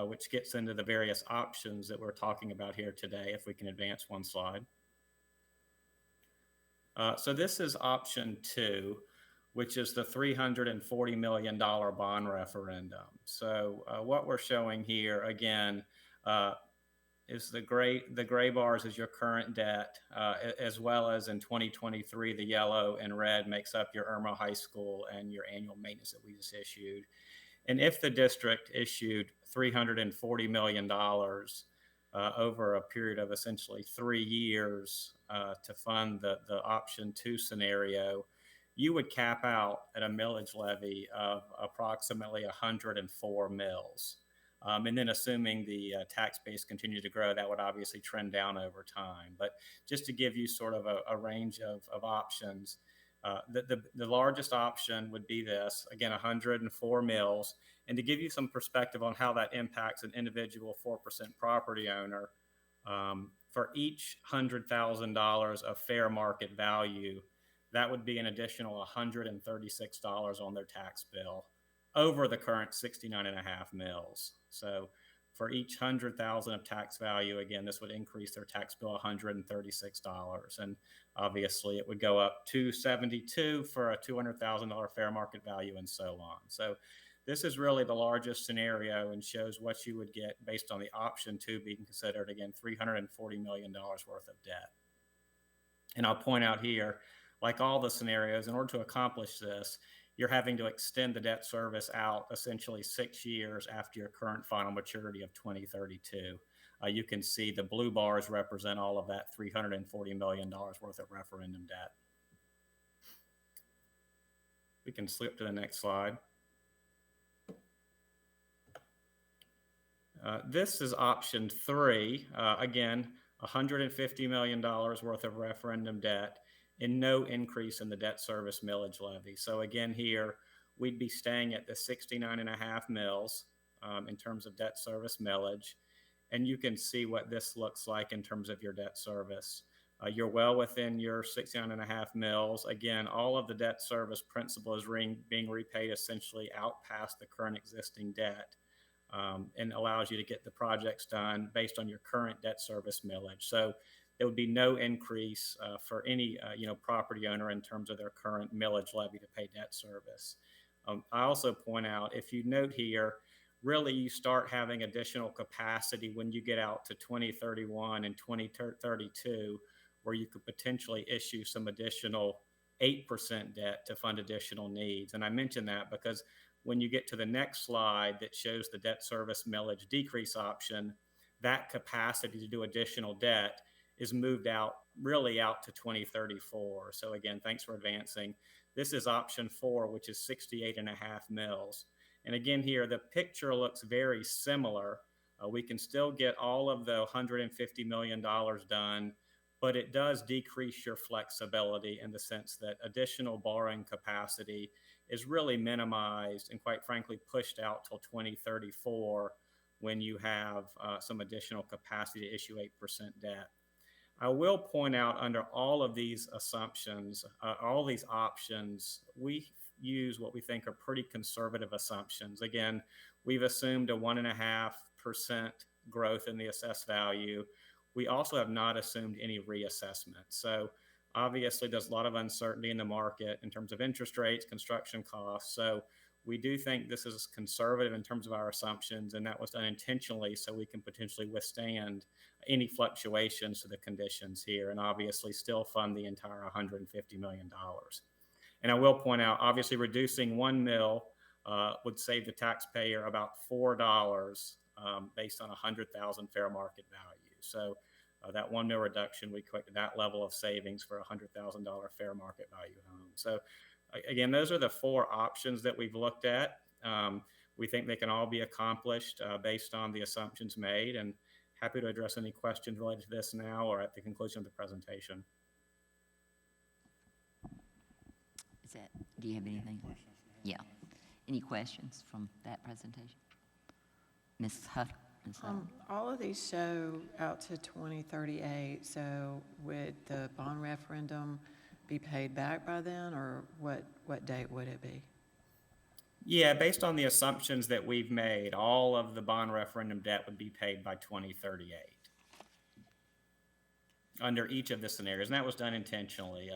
which gets into the various options that we're talking about here today, if we can advance one slide. So this is option 2, which is the $340 million bond referendum. So what we're showing here, again, is the gray bars is your current debt, as well as in 2023, the yellow and red makes up your Irma High School and your annual maintenance that we just issued. And if the district issued $340 million over a period of essentially 3 years to fund the option 2 scenario, you would cap out at a millage levy of approximately 104 mils. And then assuming the tax base continues to grow, that would obviously trend down over time. But just to give you sort of a range of options, the largest option would be this, again, 104 mils. And to give you some perspective on how that impacts an individual 4% property owner, for each $100,000 of fair market value, that would be an additional $136 on their tax bill over the current 69.5 mils. So for each 100,000 of tax value, again, this would increase their tax bill $136. And obviously it would go up to $272 for a $200,000 fair market value and so on. So this is really the largest scenario and shows what you would get based on the option 2 being considered, again, $340 million worth of debt. And I'll point out here, like all the scenarios, in order to accomplish this, you're having to extend the debt service out essentially 6 years after your current final maturity of 2032. You can see the blue bars represent all of that $340 million worth of referendum debt. We can slip to the next slide. This is option 3. Again, $150 million worth of referendum debt and no increase in the debt service millage levy. So again, here we'd be staying at the 69.5 mils in terms of debt service millage. And you can see what this looks like in terms of your debt service. You're well within your 69.5 mils. Again, all of the debt service principal is being repaid essentially out past the current existing debt, and allows you to get the projects done based on your current debt service millage. So there would be no increase for any property owner in terms of their current millage levy to pay debt service. I also point out, if you note here, really you start having additional capacity when you get out to 2031 and 2032, where you could potentially issue some additional 8% debt to fund additional needs. And I mention that because when you get to the next slide that shows the debt service millage decrease option, that capacity to do additional debt is moved out, really out to 2034. So again, thanks for advancing. This is option 4, which is 68.5 mils. And again, here, the picture looks very similar. We can still get all of the $150 million done, but it does decrease your flexibility in the sense that additional borrowing capacity is really minimized and quite frankly pushed out till 2034 when you have some additional capacity to issue 8% debt. I will point out under all of these assumptions, all these options, we use what we think are pretty conservative assumptions. Again, we've assumed a 1.5% growth in the assessed value. We also have not assumed any reassessment. So obviously there's a lot of uncertainty in the market in terms of interest rates, construction costs. So we do think this is conservative in terms of our assumptions, and that was done intentionally so we can potentially withstand any fluctuations to the conditions here and obviously still fund the entire $150 million. And I will point out, obviously reducing 1 mil would save the taxpayer about $4 based on 100,000 fair market value. So that 1 mil reduction, we equate to that level of savings for a $100,000 fair market value home. So again, those are the 4 options that we've looked at. We think they can all be accomplished based on the assumptions made, and happy to address any questions related to this now or at the conclusion of the presentation. Is that, do you have anything? Yeah. Any questions from that presentation? Ms. Hutter? All of these show out to 2038, so would the bond referendum be paid back by then, or what date would it be? Yeah, based on the assumptions that we've made, all of the bond referendum debt would be paid by 2038 under each of the scenarios, and that was done intentionally.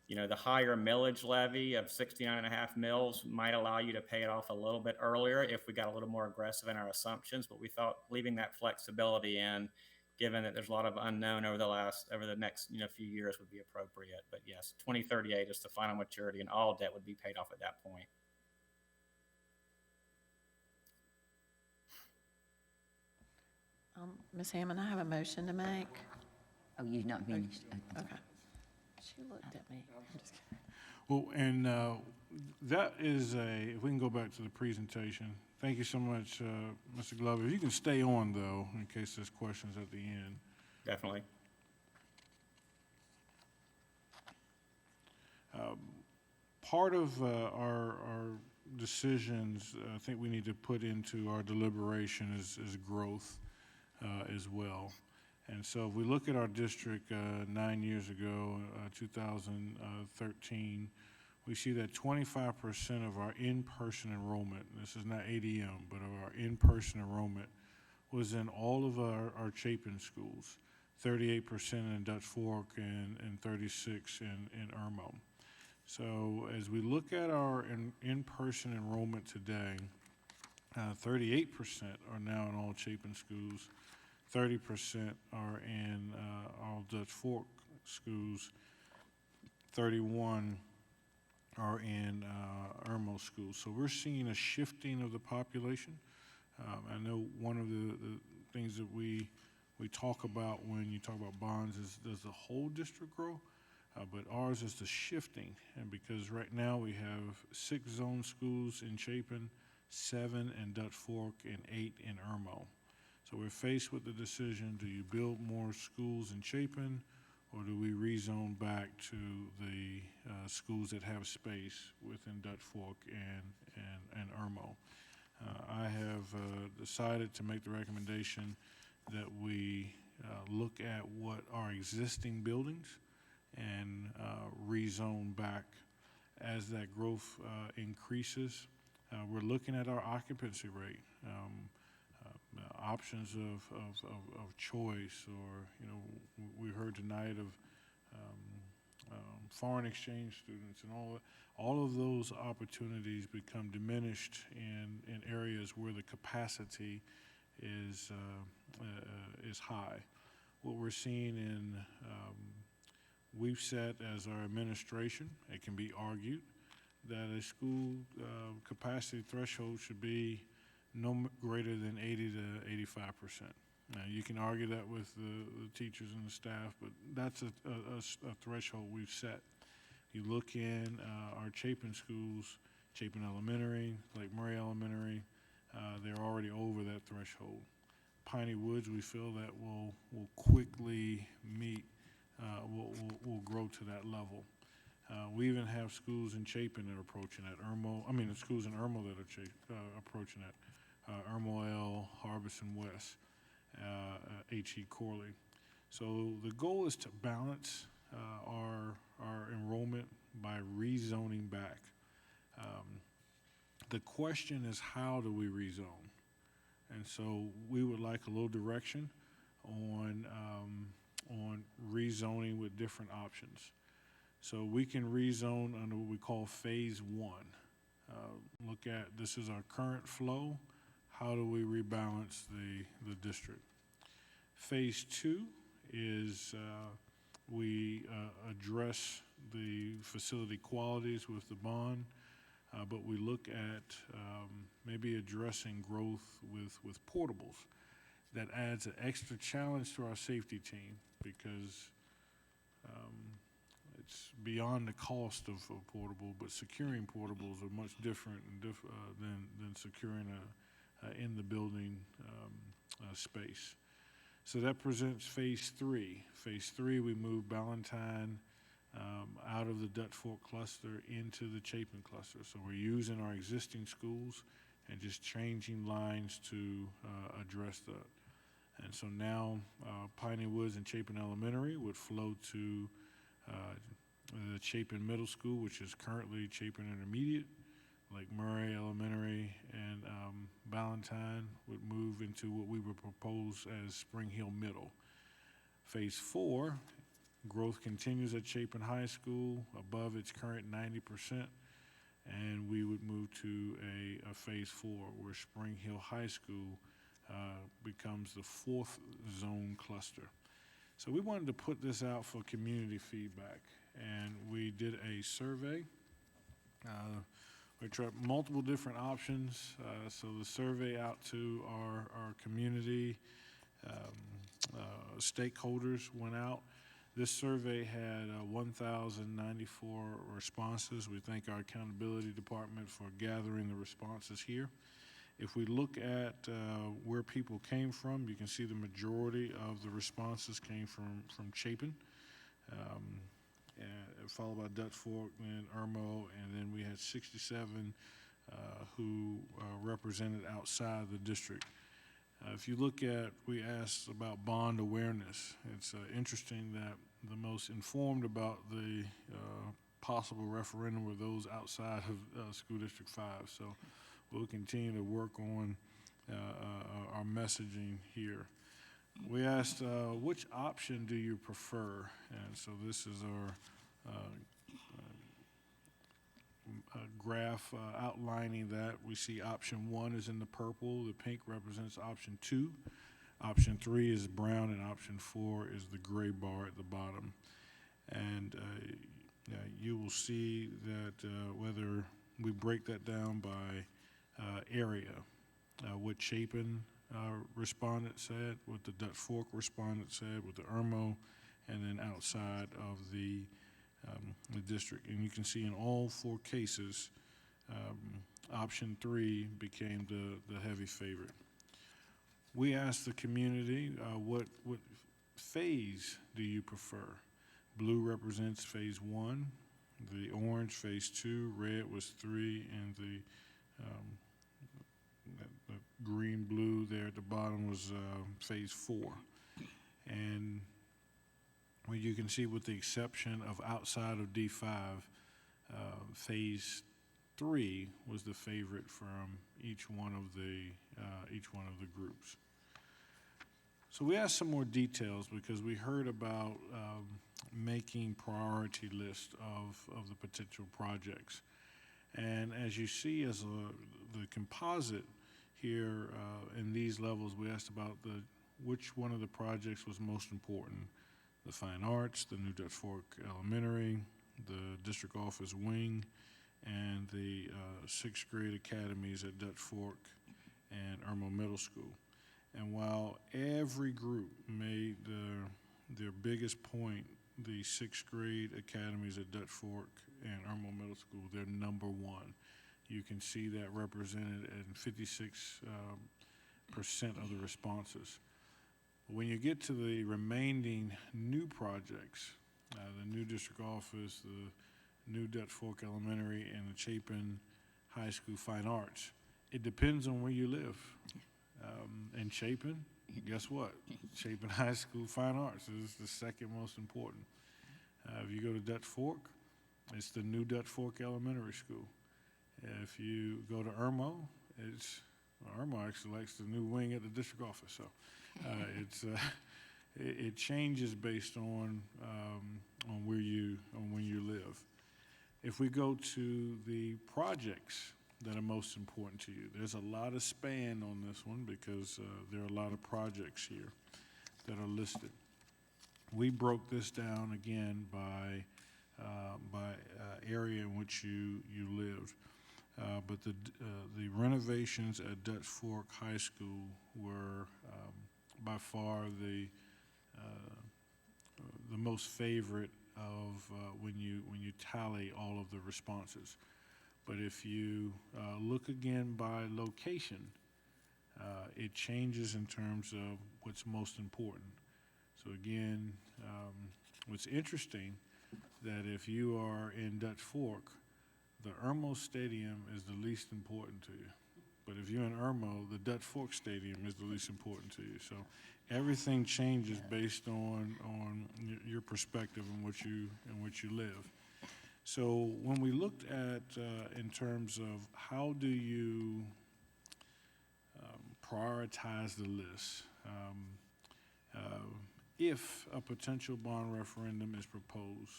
You know, the higher millage levy of 69.5 mils might allow you to pay it off a little bit earlier if we got a little more aggressive in our assumptions, but we thought leaving that flexibility in, given that there's a lot of unknown over the next few years, would be appropriate. But yes, 2038 is the final maturity, and all debt would be paid off at that point. Ms. Hammond, I have a motion to make. Oh, you've not finished? Okay. She looked at me. I'm just kidding. Well, and that is if we can go back to the presentation. Thank you so much, Mr. Glover. If you can stay on, though, in case there's questions at the end. Definitely. Part of our decisions I think we need to put into our deliberation is growth as well. And so if we look at our district 9 years ago, 2013, we see that 25% of our in-person enrollment, this is not ADM, but of our in-person enrollment, was in all of our Chapin schools, 38% in Dutch Fork and 36% in Irmo. So as we look at our in-person enrollment today, 38% are now in all Chapin schools, 30% are in all Dutch Fork schools, 31 are in Irmo schools. So we're seeing a shifting of the population. I know one of the things that we talk about when you talk about bonds is, does the whole district grow? But ours is the shifting, and because right now we have 6 zone schools in Chapin, 7 in Dutch Fork, and 8 in Irmo. So we're faced with the decision, do you build more schools in Chapin, or do we rezone back to the schools that have space within Dutch Fork and Irmo? I have decided to make the recommendation that we look at what our existing buildings and rezone back as that growth increases. We're looking at our occupancy rate, options of choice, or we heard tonight of foreign exchange students, and all of those opportunities become diminished in areas where the capacity is high. What we're seeing in we've set as our administration, it can be argued that a school capacity threshold should be no greater than 80 to 85%. Now, you can argue that with the teachers and the staff, but that's a threshold we've set. You look in our Chapin schools, Chapin Elementary, Lake Murray Elementary, they're already over that threshold. Piney Woods, we feel that will quickly meet, will grow to that level. We even have schools in Chapin that are approaching that. Schools in Irmo that are approaching that. Irmo L, Harbison West, H.E. Corley. So the goal is to balance our enrollment by rezoning back. The question is, how do we rezone? And so we would like a little direction on rezoning with different options. So we can rezone under what we call phase 1. Look at, this is our current flow. How do we rebalance the district? Phase 2 is we address the facility qualities with the bond, but we look at maybe addressing growth with portables. That adds an extra challenge to our safety team because it's beyond the cost of a portable, but securing portables are much different than securing in the building space. So that presents phase 3. Phase 3, we move Ballantine out out of the Dutch Fork cluster into the Chapin cluster. So we're using our existing schools and just changing lines to address that. And so now Piney Woods and Chapin Elementary would flow to the Chapin Middle School, which is currently Chapin Intermediate. Lake Murray Elementary and Ballantyne would move into what we would propose as Spring Hill Middle. Phase 4, growth continues at Chapin High School above its current 90%, and we would move to a Phase 4 where Spring Hill High School becomes the 4th zone cluster. So we wanted to put this out for community feedback, and we did a survey. We tried multiple different options, so the survey out to our community stakeholders went out. This survey had 1,094 responses. We thank our accountability department for gathering the responses here. If we look at where people came from, you can see the majority of the responses came from Chapin. Followed by Dutch Fork, then Irmo, and then we had 67 who represented outside the district. If you look at, we asked about bond awareness. It's interesting that the most informed about the possible referendum were those outside of School District 5. So we'll continue to work on our messaging here. We asked, which option do you prefer? And so this is our graph outlining that. We see option 1 is in the purple, the pink represents option 2, option 3 is brown, and option 4 is the gray bar at the bottom. And you will see that whether we break that down by area, what Chapin respondent said, what the Dutch Fork respondent said, what the Irmo, and then outside of the district. And you can see in all 4 cases, option 3 became the heavy favorite. We asked the community, what phase do you prefer? Blue represents phase 1, the orange phase 2, red was 3, and the green blue there at the bottom was phase 4. And well, you can see with the exception of outside of D5, phase 3 was the favorite from each one of the groups. So we asked some more details because we heard about making priority lists of the potential projects. And as you see as the composite here in these levels, we asked about which one of the projects was most important. The Fine Arts, the New Dutch Fork Elementary, the District Office Wing, and the 6th grade academies at Dutch Fork and Irmo Middle School. And while every group made their biggest point, the 6th grade academies at Dutch Fork and Irmo Middle School, they're number 1. You can see that represented in 56% of the responses. When you get to the remaining new projects, the new district office, the new Dutch Fork Elementary, and the Chapin High School Fine Arts, it depends on where you live. In Chapin, guess what? Chapin High School Fine Arts is the second most important. If you go to Dutch Fork, it's the new Dutch Fork Elementary School. If you go to Irmo, Irmo actually likes the new wing at the district office. So it changes based on where you live. If we go to the projects that are most important to you, there's a lot of span on this one because there are a lot of projects here that are listed. We broke this down again by area in which you lived. But the renovations at Dutch Fork High School were by far the most favorite of when you tally all of the responses. But if you look again by location, it changes in terms of what's most important. So again, what's interesting that if you are in Dutch Fork, the Irmo Stadium is the least important to you. But if you're in Irmo, the Dutch Fork Stadium is the least important to you. So everything changes based on your perspective and what you live. So when we looked at in terms of how do you prioritize the list, if a potential bond referendum is proposed,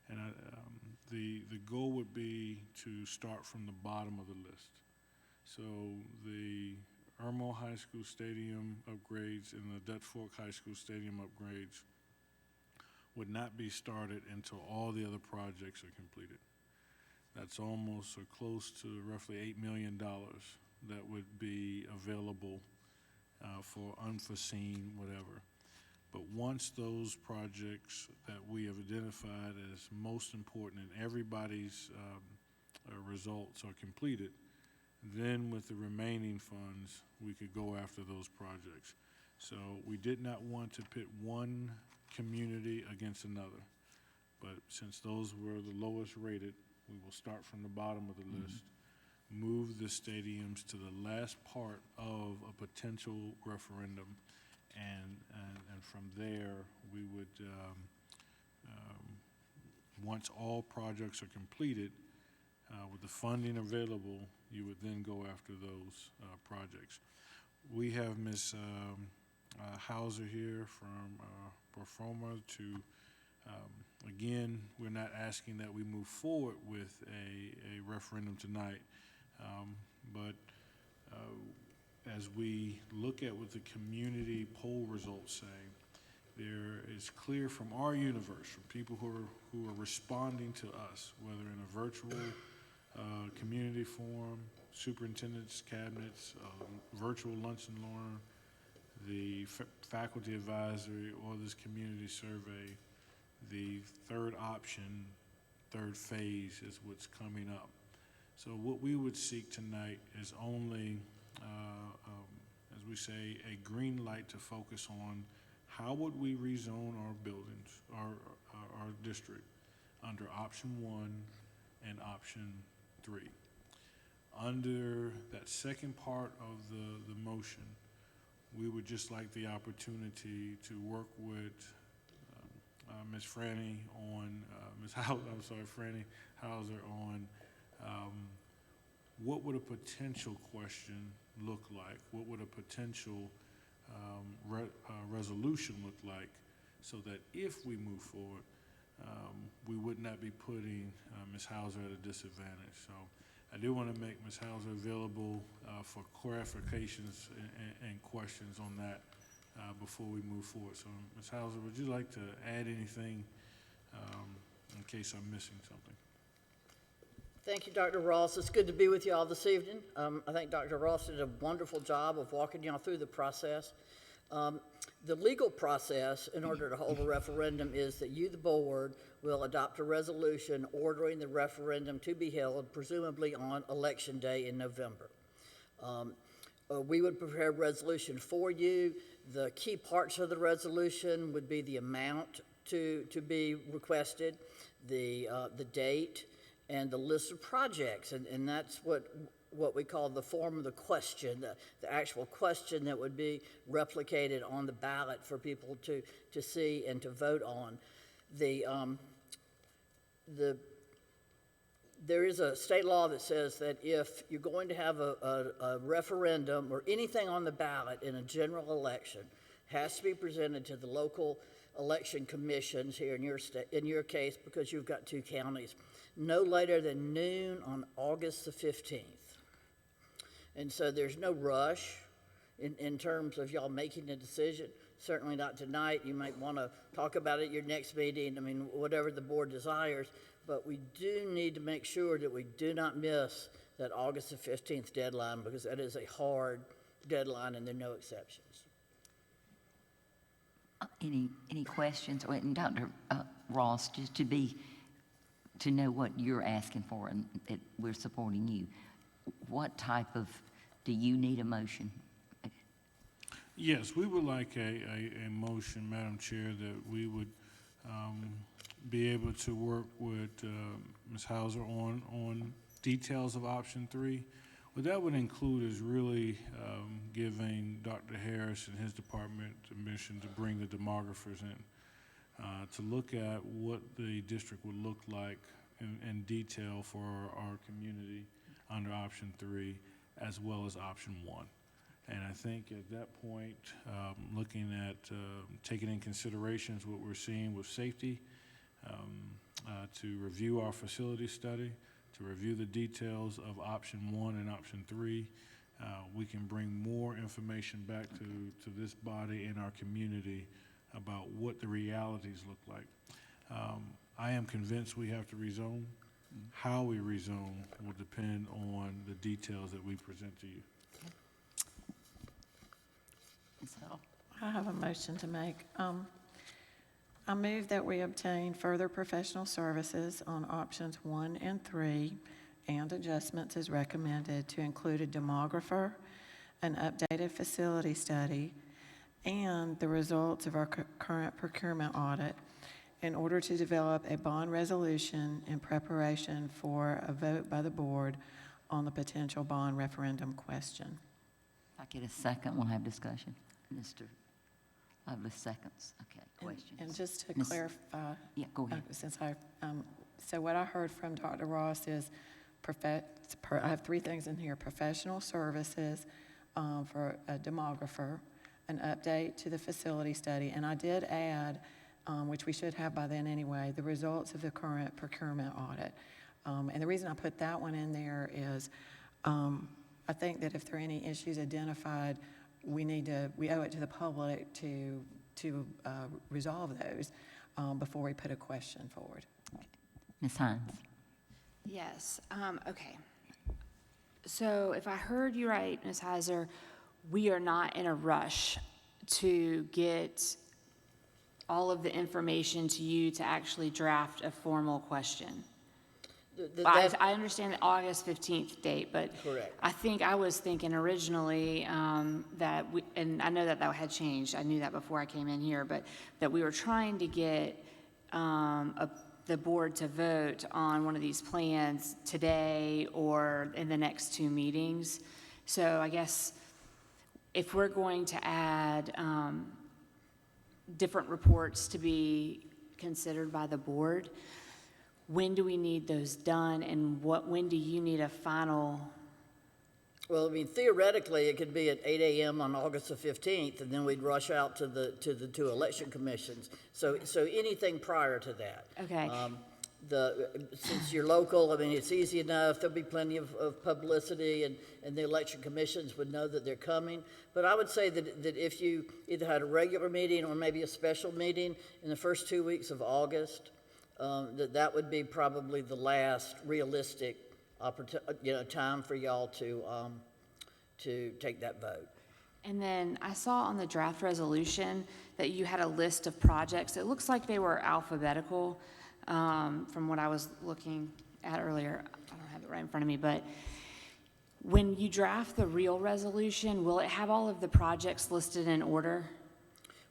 and the goal would be to start from the bottom of the list. So the Irmo High School Stadium upgrades and the Dutch Fork High School Stadium upgrades would not be started until all the other projects are completed. That's almost or close to roughly $8 million that would be available for unforeseen whatever. But once those projects that we have identified as most important and everybody's results are completed, then with the remaining funds, we could go after those projects. So we did not want to pit one community against another. But since those were the lowest rated, we will start from the bottom of the list, move the stadiums to the last part of a potential referendum, and from there, we would, once all projects are completed, with the funding available, you would then go after those projects. We have Ms. Hauser here from Performa to, again, we're not asking that we move forward with a referendum tonight, but as we look at what the community poll results say, there is clear from our universe, from people who are responding to us, whether in a virtual community forum, superintendents, cabinets, virtual lunch and learn, the faculty advisory, or this community survey, the third option, third phase is what's coming up. So what we would seek tonight is only, as we say, a green light to focus on how would we rezone our buildings, our district, under option 1 and option 3. Under that second part of the motion, we would just like the opportunity to work with Ms. Franny on, Franny Hauser on what would a potential question look like? What would a potential resolution look like, so that if we move forward, we would not be putting Ms. Hauser at a disadvantage. So I do want to make Ms. Hauser available for clarifications and questions on that before we move forward. So Ms. Hauser, would you like to add anything in case I'm missing something? Thank you, Dr. Ross. It's good to be with you all this evening. I think Dr. Ross did a wonderful job of walking y'all through the process. The legal process in order to hold a referendum is that you, the board, will adopt a resolution ordering the referendum to be held, presumably on Election Day in November. We would prepare a resolution for you. The key parts of the resolution would be the amount to be requested, the date, and the list of projects, and that's what we call the form of the question, the actual question that would be replicated on the ballot for people to see and to vote on. There is a state law that says that if you're going to have a referendum or anything on the ballot in a general election, it has to be presented to the local election commissions here in your case, because you've got 2 counties, no later than noon on August the 15th. And so there's no rush in terms of y'all making a decision. Certainly not tonight. You might want to talk about it at your next meeting. I mean, whatever the board desires. But we do need to make sure that we do not miss that August the 15th deadline, because that is a hard deadline and there are no exceptions. Any questions? And Dr. Ross, just to know what you're asking for and that we're supporting you, what type of, do you need a motion? Yes, we would like a motion, Madam Chair, that we would be able to work with Ms. Hauser on details of option 3. What that would include is really giving Dr. Harris and his department permission to bring the demographers in to look at what the district would look like in detail for our community under option 3 as well as option 1. And I think at that point, looking at taking in considerations what we're seeing with safety, to review our facility study, to review the details of option 1 and option 3, we can bring more information back to this body and our community about what the realities look like. I am convinced we have to rezone. How we rezone will depend on the details that we present to you. So, I have a motion to make. I move that we obtain further professional services on options 1 and 3 and adjustments as recommended to include a demographer, an updated facility study, and the results of our current procurement audit in order to develop a bond resolution in preparation for a vote by the board on the potential bond referendum question. if I get a second, we'll have discussion. Mr. Lovelace seconds. Okay, questions? And just to Ms. clarify, Yeah, go ahead. so what I heard from Dr. Ross is, I have 3 things in here: professional services for a demographer, an update to the facility study, and I did add, which we should have by then anyway, the results of the current procurement audit. And the reason I put that one in there is I think that if there are any issues identified, we owe it to the public to resolve those before we put a question forward. Ms. Hines? Yes, okay. So if I heard you right, Ms. Heiser, we are not in a rush to get all of the information to you to actually draft a formal question. I understand the August 15th date, but Correct. I think I was thinking originally that and I know that had changed. I knew that before I came in here, but that we were trying to get the board to vote on one of these plans today or in the next 2 meetings. So I guess if we're going to add different reports to be considered by the board, when do we need those done, and when do you need a final? Well, I mean, theoretically, it could be at 8 a.m. on August the 15th, and then we'd rush out to the 2 election commissions. So anything prior to that. Okay. Since you're local, I mean, it's easy enough. There'll be plenty of publicity, and the election commissions would know that they're coming. But I would say that if you either had a regular meeting or maybe a special meeting in the first 2 weeks of August, that would be probably the last realistic time for y'all to take that vote. And then I saw on the draft resolution that you had a list of projects. It looks like they were alphabetical from what I was looking at earlier. I don't have it right in front of me, but when you draft the real resolution, will it have all of the projects listed in order?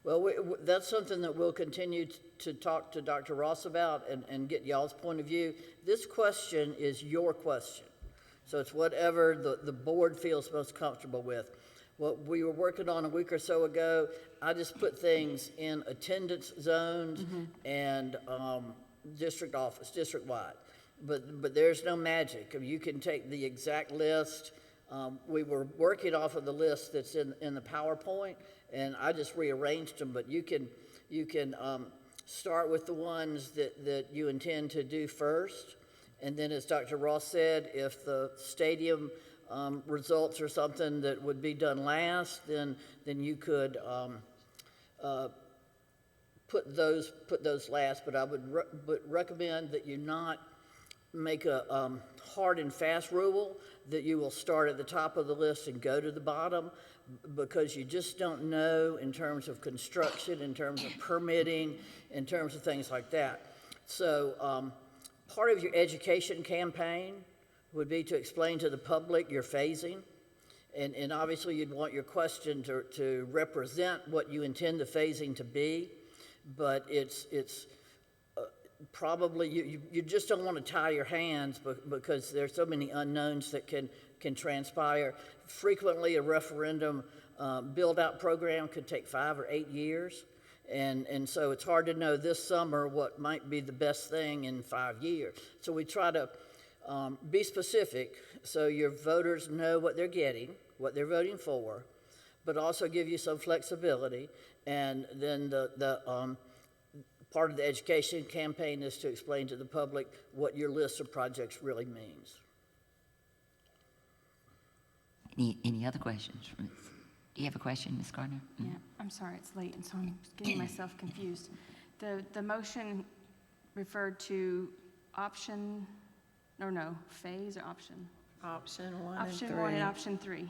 Well, that's something that we'll continue to talk to Dr. Ross about and get y'all's point of view. This question is your question. So it's whatever the board feels most comfortable with. What we were working on a week or so ago, I just put things in attendance zones and district office, district-wide. But there's no magic. You can take the exact list. We were working off of the list that's in the PowerPoint, and I just rearranged them. But you can start with the ones that you intend to do first, and then, as Dr. Ross said, if the stadium results are something that would be done last, then you could put those last. But I would recommend that you not make a hard and fast rule that you will start at the top of the list and go to the bottom, because you just don't know in terms of construction, in terms of permitting, in terms of things like that. So part of your education campaign would be to explain to the public your phasing. And obviously you'd want your question to represent what you intend the phasing to be, but probably, you just don't want to tie your hands because there's so many unknowns that can transpire. Frequently, a referendum build-out program could take 5 or 8 years. And so it's hard to know this summer what might be the best thing in 5 years. So we try to be specific so your voters know what they're getting, what they're voting for, but also give you some flexibility. And then the part of the education campaign is to explain to the public what your list of projects really means. Any other questions? Do you have a question, Ms. Gardner? Yeah, I'm sorry, it's late, and so I'm getting myself confused. The motion referred to option, or no, phase or option? Option 1 and 3. Option 1 and option 3.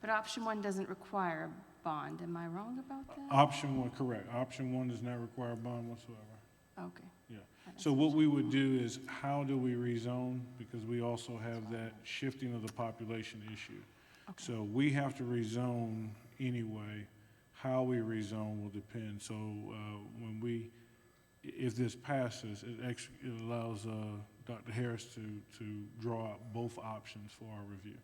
But option 1 doesn't require a bond. Am I wrong about that? Option 1, correct. Option 1 does not require a bond whatsoever. Okay. Yeah. So what we would do is, how do we rezone? Because we also have that shifting of the population issue. Okay. So we have to rezone anyway. How we rezone will depend. So if this passes, it allows Dr. Harris to draw out both options for our review.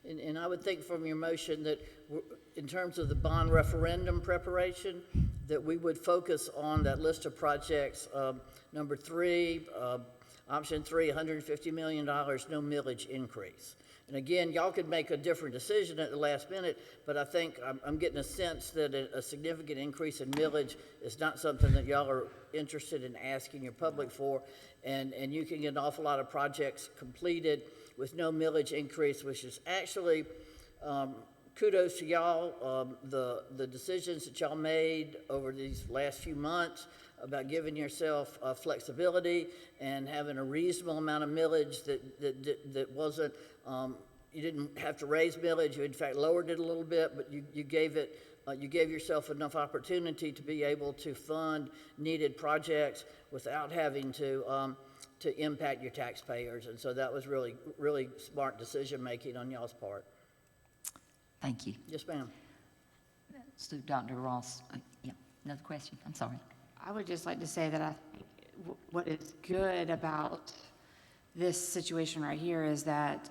And I would think from your motion that in terms of the bond referendum preparation, that we would focus on that list of projects. Number 3, option 3, $150 million, no millage increase. And again, y'all could make a different decision at the last minute, but I think I'm getting a sense that a significant increase in millage is not something that y'all are interested in asking your public for. And you can get an awful lot of projects completed with no millage increase, which is actually kudos to y'all. The decisions that y'all made over these last few months about giving yourself flexibility and having a reasonable amount of millage that wasn't, you didn't have to raise millage, you in fact lowered it a little bit, but you gave it, you gave yourself enough opportunity to be able to fund needed projects without having to impact your taxpayers. And so that was really, really smart decision-making on y'all's part. Thank you. Yes, ma'am. So Dr. Ross, yeah, another question? I'm sorry. I would just like to say that what is good about this situation right here is that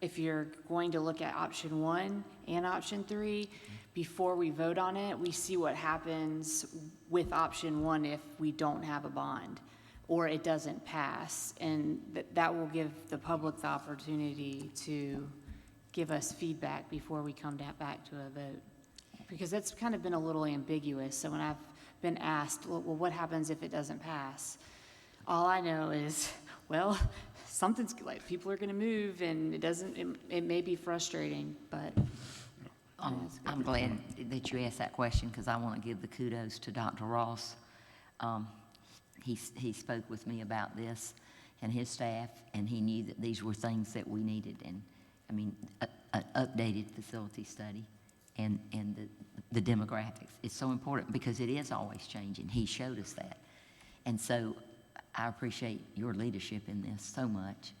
if you're going to look at option 1 and option 3, before we vote on it, we see what happens with option 1 if we don't have a bond or it doesn't pass. And that will give the public the opportunity to give us feedback before we come back to a vote. Because that's kind of been a little ambiguous. So when I've been asked, well, what happens if it doesn't pass? All I know is, well, something's like people are going to move, and it may be frustrating, but. I'm glad that you asked that question because I want to give the kudos to Dr. Ross. He spoke with me about this and his staff, and he knew that these were things that we needed. And I mean, an updated facility study and the demographics. It's so important because it is always changing. He showed us that. And so I appreciate your leadership in this so much.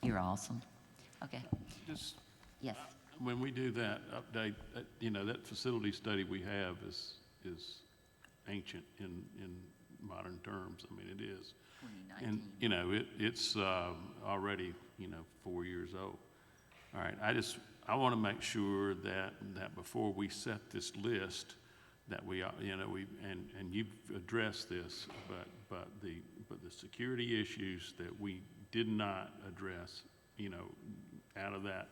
You're awesome. Okay. Just, yes. When we do that update, that facility study we have is ancient in modern terms. I mean, it is. 2019. And, it's already, 4 years old. All right, I want to make sure that before we set this list, that we, and you've addressed this, but the security issues that we did not address, out of that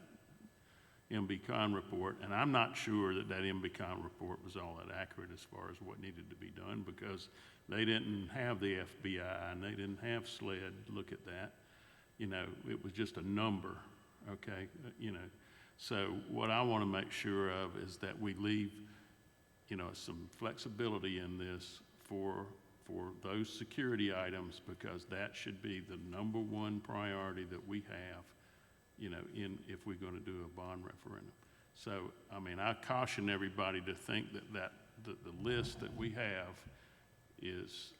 MBCon report, and I'm not sure that MBCon report was all that accurate as far as what needed to be done because they didn't have the FBI and they didn't have SLED look at that. It was just a number, okay? So what I want to make sure of is that we leave, some flexibility in this for those security items because that should be the number one priority that we have, if we're going to do a bond referendum. So, I mean, I caution everybody to think that the list that we have is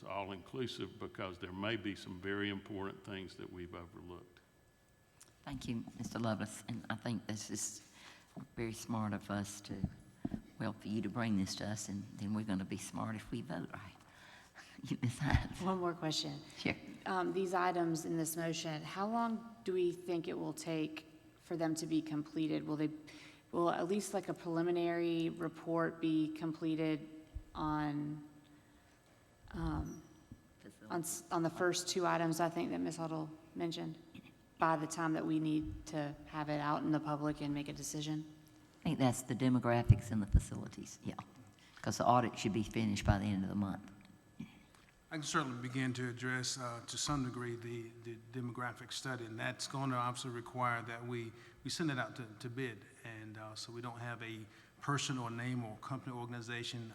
all-inclusive because there may be some very important things that we've overlooked. Thank you, Mr. Lovelace, and I think this is very smart of us for you to bring this to us, and then we're going to be smart if we vote right. Ms. Hines? One more question. Sure. These items in this motion, how long do we think it will take for them to be completed? Will at least like a preliminary report be completed on the first two items, I think that Ms. Huddle mentioned, by the time that we need to have it out in the public and make a decision? I think that's the demographics and the facilities, yeah. Because the audit should be finished by the end of the month. I can certainly begin to address, to some degree, the demographic study, and that's going to obviously require that we send it out to bid, and so we don't have a person or name or company organization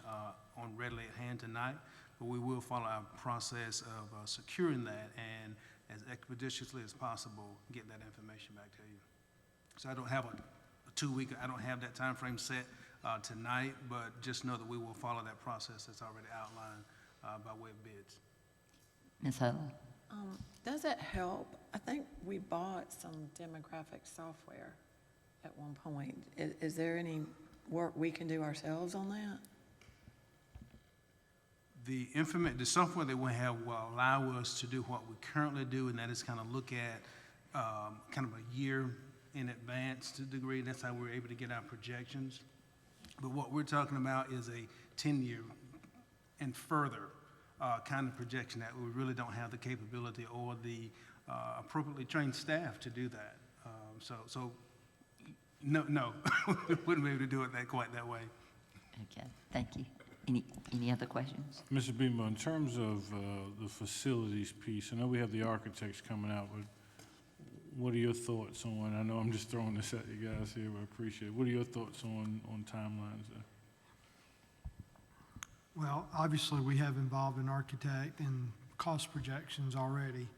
on readily at hand tonight, but we will follow our process of securing that and as expeditiously as possible get that information back to you. So I don't have a 2-week, I don't have that time frame set tonight, but just know that we will follow that process that's already outlined by way of bids. Ms. Huddle? Does it help? I think we bought some demographic software at one point. Is there any work we can do ourselves on that? The software that we have will allow us to do what we currently do, and that is kind of look at kind of a year in advance to a degree. That's how we're able to get our projections. But what we're talking about is a 10-year and further kind of projection that we really don't have the capability or the appropriately trained staff to do that. So no, we wouldn't be able to do it quite that way. Okay, thank you. Any other questions? Mr. Beamer, in terms of the facilities piece, I know we have the architects coming out, but what are your thoughts on, I know I'm just throwing this at you guys here, but I appreciate it. What are your thoughts on timelines there? Well, obviously, we have involved an architect and cost projections already.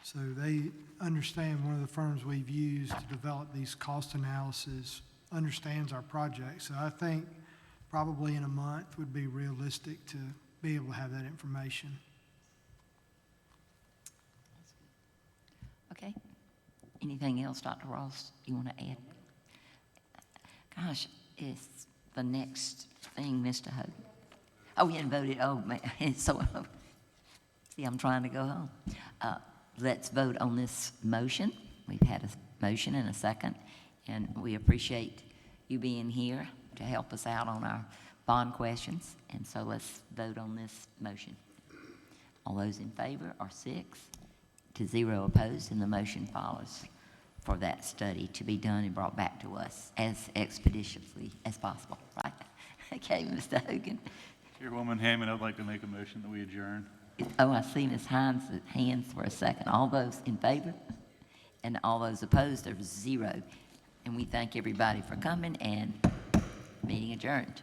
So they understand, one of the firms we've used to develop these cost analysis understands our project. So I think probably in a month would be realistic to be able to have that information. Okay. Anything else, Dr. Ross, you want to add? Gosh, it's the next thing, Mr. Hogan. Oh, we hadn't voted. Oh, man. So, see, I'm trying to go home. Let's vote on this motion. We've had a motion and a second, and we appreciate you being here to help us out on our bond questions. And so let's vote on this motion. All those in favor are 6-0 opposed, and the motion follows for that study to be done and brought back to us as expeditiously as possible, right? Okay, Mr. Hogan. Chairwoman Hammond, I'd like to make a motion that we adjourn. Oh, I see Ms. Hines' hands for a second. All those in favor? And all those opposed are 0. And we thank everybody for coming, and meeting adjourned.